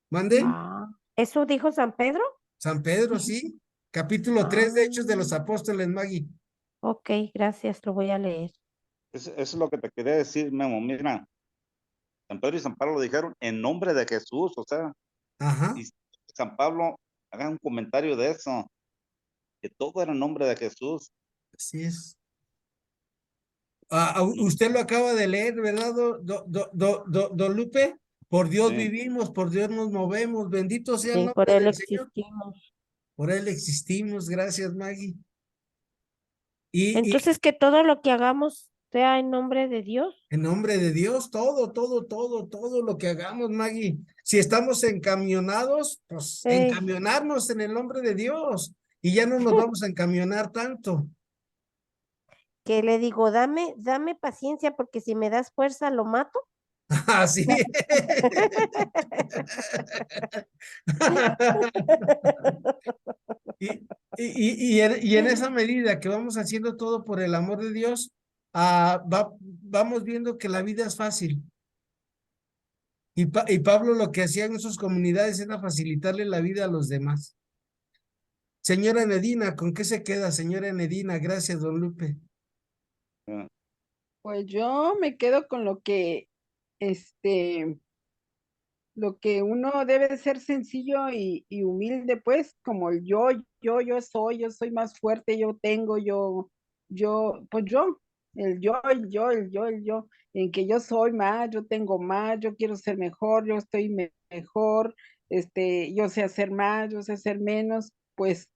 Speaker 1: ¿Mande?
Speaker 2: Ah, ¿eso dijo San Pedro?
Speaker 1: San Pedro, sí. Capítulo 3 de Hechos de los
Speaker 2: Ah,
Speaker 1: Apóstoles, Maggie.
Speaker 2: ok, gracias, lo voy a leer.
Speaker 3: eso es lo que te quería decir, Memo. Mira, San Pedro y San Pablo dijeron en nombre de Jesús, o sea,
Speaker 1: Ajá,
Speaker 3: y San Pablo haga un comentario de eso, que todo era en nombre de Jesús.
Speaker 1: así es.
Speaker 3: No,
Speaker 1: Usted lo acaba de leer, ¿verdad, don Lupe? Por Dios
Speaker 3: sí,
Speaker 1: vivimos, por Dios nos movemos. Bendito sea el
Speaker 2: Sí, por
Speaker 1: nombre
Speaker 2: él
Speaker 1: del Señor.
Speaker 2: existimos.
Speaker 1: Por Él existimos, gracias, Maggie. Y
Speaker 2: Entonces, que todo lo que hagamos sea en nombre de Dios.
Speaker 1: en nombre de Dios, todo lo que hagamos, Maggie. Si estamos encamionados, pues
Speaker 2: Ey,
Speaker 1: encamionarnos en el nombre de Dios, y ya no nos vamos a encamionar tanto.
Speaker 2: que le digo, dame paciencia porque si me das fuerza lo mato.
Speaker 1: Así. Y en esa medida que vamos haciendo todo por el amor de Dios, vamos viendo que la vida es fácil. Y Pablo lo que hacía en sus comunidades era facilitarle la vida a los demás. Señora Nedina, ¿con qué se queda, señora Nedina? Gracias, don Lupe.
Speaker 3: ah,
Speaker 5: Pues yo me quedo con este, lo que uno debe de ser sencillo y humilde, pues, como el yo soy más fuerte, yo tengo, pues yo, el yo, en que yo soy más, yo tengo más, yo quiero ser mejor, yo estoy mejor, yo sé hacer más, yo sé hacer menos, pues,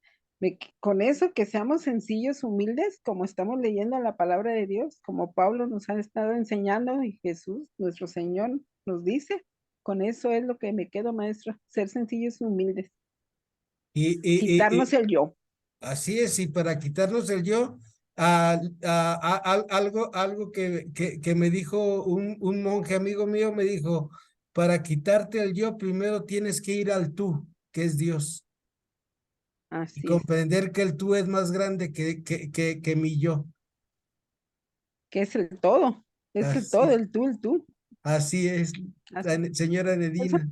Speaker 5: con eso que seamos sencillos, humildes, como estamos leyendo la palabra de Dios, como Pablo nos ha estado enseñando y Jesús, nuestro Señor, nos dice. Con eso es lo que me quedo, maestra. Ser sencillos y humildes.
Speaker 1: Y
Speaker 5: Quitarnos el yo.
Speaker 1: así es, y para quitarnos el yo, algo que me dijo un monje amigo mío, me dijo, para quitarte el yo, primero tienes que ir al tú, que es Dios, y
Speaker 5: Así es.
Speaker 1: comprender que el tú es más grande que mi yo.
Speaker 5: Que es el todo. Es el todo,
Speaker 1: Así,
Speaker 5: el tú.
Speaker 1: así es,
Speaker 5: Así.
Speaker 1: señora
Speaker 5: Eso,
Speaker 1: Nedina.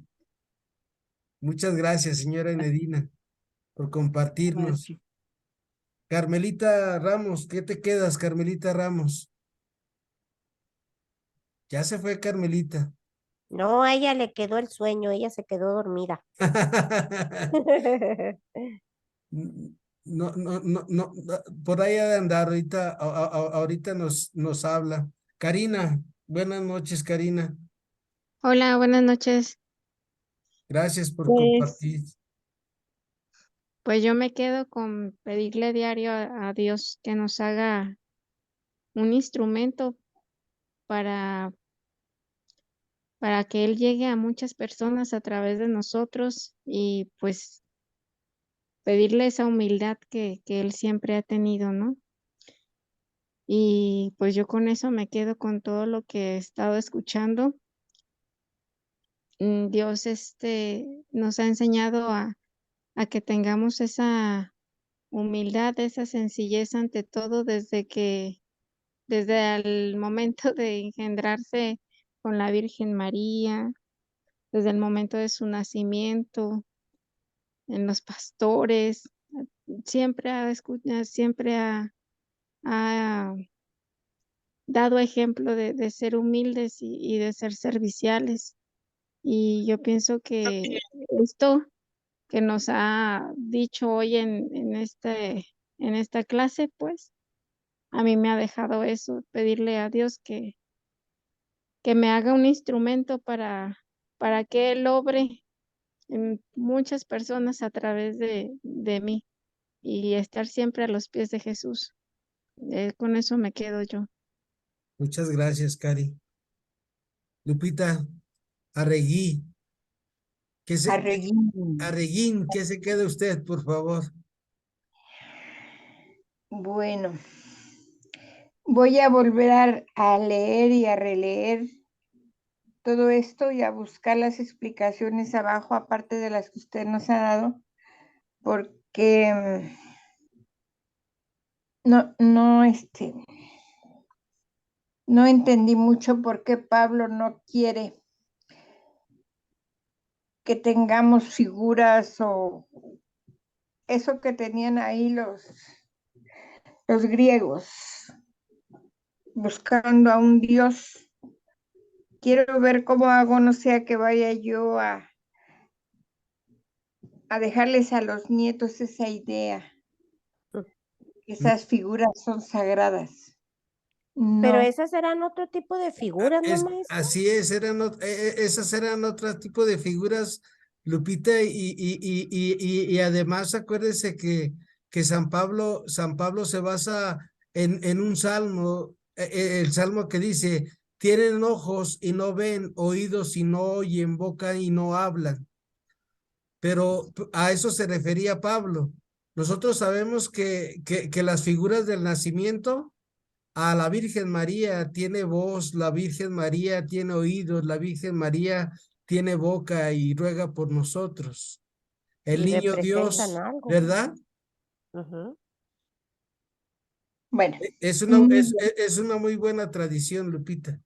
Speaker 1: Muchas gracias, señora Nedina, por compartirnos.
Speaker 5: maestro.
Speaker 1: Carmelita Ramos, ¿qué te quedas, Carmelita Ramos? Ya se fue Carmelita.
Speaker 2: No, a ella le quedó el sueño, ella se quedó dormida.
Speaker 1: No, por ahí ha de andar, ahorita nos habla. Karina, buenas noches, Karina.
Speaker 7: Hola, buenas noches.
Speaker 1: Gracias por
Speaker 7: Pues,
Speaker 1: compartir.
Speaker 7: pues yo me quedo con pedirle diario a Dios que nos haga un instrumento para, para que Él llegue a muchas personas a través de nosotros y pues pedirle esa humildad que Él siempre ha tenido, ¿no? Y pues yo con eso me quedo con todo lo que he estado escuchando. Dios nos ha enseñado a que tengamos esa humildad, esa sencillez ante todo desde el momento de engendrarse con la Virgen María, desde el momento de su nacimiento, en los pastores, siempre ha dado ejemplo de ser humildes y de ser serviciales. Y yo pienso que esto que nos ha dicho hoy en esta clase, pues, a mí me ha dejado eso, pedirle a Dios que me haga un instrumento para que Él obre en muchas personas a través de mí y estar siempre a los pies de Jesús. Con eso me quedo yo.
Speaker 1: Muchas gracias, Cari. Lupita, Arregui,
Speaker 4: Arreguín.
Speaker 1: Arreguín, ¿qué se queda usted, por favor?
Speaker 4: Bueno, voy a volver a leer y a releer todo esto y a buscar las explicaciones abajo, aparte de las que usted nos ha dado, porque no entendí mucho por qué Pablo no quiere que tengamos figuras o eso que tenían ahí los griegos, buscando a un dios. Quiero ver cómo hago, no sea que vaya yo a dejarles a los nietos esa idea, que esas figuras son sagradas.
Speaker 2: Pero
Speaker 4: No,
Speaker 2: esas eran otro tipo de figuras, ¿no, maestra?
Speaker 1: Así es, esas eran otro tipo de figuras, Lupita, y además acuérdese que San Pablo se basa en un salmo, el salmo que dice, tienen ojos y no ven, oídos y no oyen, boca y no hablan. Pero a eso se refería Pablo. Nosotros sabemos que las figuras del nacimiento, a la Virgen María tiene voz, la Virgen María tiene oídos, la Virgen María tiene boca y ruega por nosotros. El
Speaker 2: Y
Speaker 1: niño
Speaker 2: representan
Speaker 1: Dios,
Speaker 2: algo.
Speaker 1: ¿verdad?
Speaker 2: Ujú.
Speaker 4: bueno,
Speaker 1: Es una muy buena tradición, Lupita.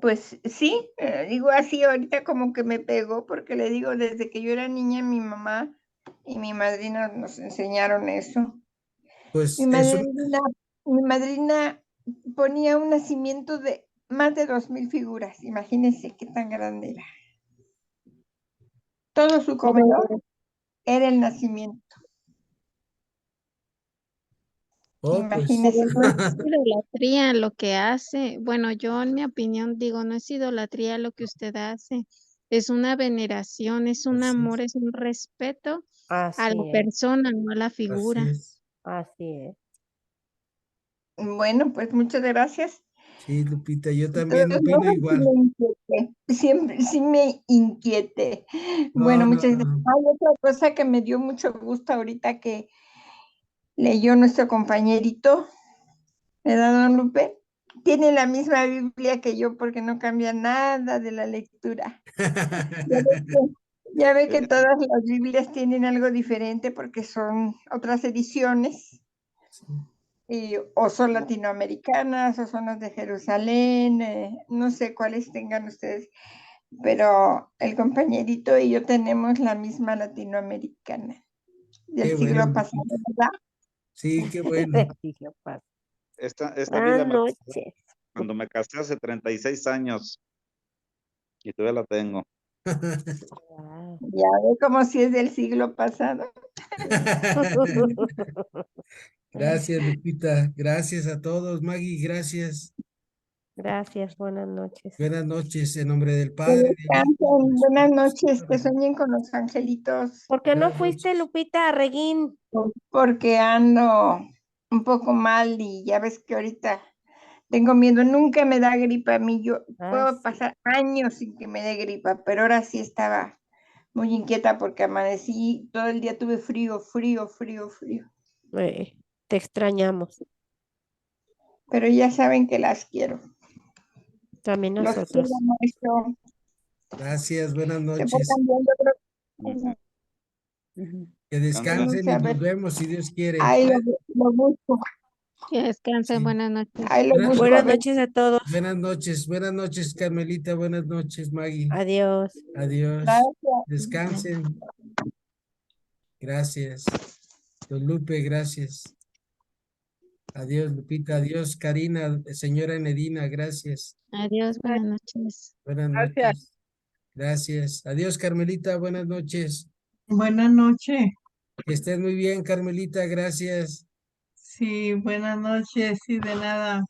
Speaker 4: pues sí, digo así ahorita como que me pegó, porque le digo, desde que yo era niña, mi mamá y mi madrina nos enseñaron eso. Mi
Speaker 1: Pues
Speaker 4: madrina, mi madrina ponía un nacimiento de más de 2000 figuras. Imagínense qué tan grande era. Todo su comedor
Speaker 7: Pero,
Speaker 4: era el nacimiento.
Speaker 1: pues.
Speaker 7: pero
Speaker 4: Imagínense.
Speaker 7: no es idolatría lo que hace. Bueno, yo en mi opinión digo, no es idolatría lo que usted hace. Es una veneración, es un
Speaker 1: Así
Speaker 7: amor,
Speaker 1: es,
Speaker 7: es un respeto a
Speaker 2: Así
Speaker 7: la
Speaker 2: es,
Speaker 7: persona, no a la
Speaker 1: así
Speaker 7: figura.
Speaker 1: es.
Speaker 2: así es.
Speaker 4: Bueno, pues muchas gracias.
Speaker 1: Sí, Lupita, yo
Speaker 4: De
Speaker 1: también
Speaker 4: todos
Speaker 1: opino
Speaker 4: modos, sí
Speaker 1: igual.
Speaker 4: me inquieté, siempre sí me inquieté.
Speaker 1: No,
Speaker 4: Bueno,
Speaker 1: no,
Speaker 4: muchas gracias.
Speaker 1: no.
Speaker 4: Hay otra cosa que me dio mucho gusto ahorita que leyó nuestro compañerito, ¿verdad, don Lupe? Tiene la misma Biblia que yo porque no cambia nada de la lectura. Ya ve que todas las Biblias tienen algo diferente porque son otras ediciones, o son latinoamericanas, o son las de Jerusalén, no sé cuáles tengan ustedes, pero el compañerito y yo tenemos la misma latinoamericana del
Speaker 1: Qué bueno,
Speaker 4: siglo pasado,
Speaker 1: Lupita.
Speaker 4: ¿verdad?
Speaker 1: Sí, qué bueno.
Speaker 3: Esta
Speaker 2: Buenas
Speaker 3: Biblia me la compré
Speaker 2: noches.
Speaker 3: cuando me casé hace 36 años y todavía la tengo.
Speaker 2: Wow.
Speaker 4: Ya ve como si es del siglo pasado.
Speaker 1: Gracias, Lupita. Gracias a todos. Maggie, gracias.
Speaker 2: Gracias, buenas noches.
Speaker 1: Buenas noches, en nombre del
Speaker 4: Que
Speaker 1: Padre, del Hijo,
Speaker 4: descansen,
Speaker 1: del
Speaker 4: buenas
Speaker 1: Espíritu
Speaker 4: noches, que
Speaker 1: Santo.
Speaker 4: sueñen con los angelitos,
Speaker 2: ¿Por qué no
Speaker 1: Buenas
Speaker 2: fuiste,
Speaker 1: noches.
Speaker 2: Lupita, a Reguín?
Speaker 4: porque ando un poco mal y ya ves que ahorita tengo miedo, nunca me da gripa a mí, yo puedo
Speaker 2: Sí.
Speaker 4: pasar años sin que me dé gripa, pero ahora sí estaba muy inquieta porque amanecí, todo el día tuve frío, frío, frío, frío,
Speaker 2: Te extrañamos,
Speaker 4: pero ya saben que las quiero,
Speaker 2: también
Speaker 4: los quiero
Speaker 2: nosotros.
Speaker 4: mucho,
Speaker 1: Gracias, buenas
Speaker 4: se fue
Speaker 1: noches.
Speaker 4: cambiando,
Speaker 3: Ujú.
Speaker 1: Que
Speaker 3: Descansen.
Speaker 1: descansen y
Speaker 4: a ver,
Speaker 1: nos vemos si Dios quiere.
Speaker 4: ahí lo busco,
Speaker 7: Que descansen,
Speaker 1: Sí.
Speaker 7: buenas noches.
Speaker 4: ahí lo
Speaker 1: Buenas,
Speaker 4: busco a
Speaker 2: Buenas
Speaker 4: ver.
Speaker 2: noches a todos.
Speaker 1: buenas noches, Carmelita, buenas noches, Maggie.
Speaker 2: Adiós.
Speaker 1: Adiós.
Speaker 4: Gracias.
Speaker 1: Descansen. Gracias. Don Lupe, gracias. Adiós, Lupita. Adiós, Karina, señora Enedina, gracias.
Speaker 7: Adiós, buenas noches.
Speaker 1: Buenas
Speaker 5: Gracias.
Speaker 1: noches. Gracias. Adiós, Carmelita, buenas noches.
Speaker 6: Buenas noches.
Speaker 1: Que estés muy bien, Carmelita, gracias.
Speaker 6: Sí, buenas noches. Sí, de nada.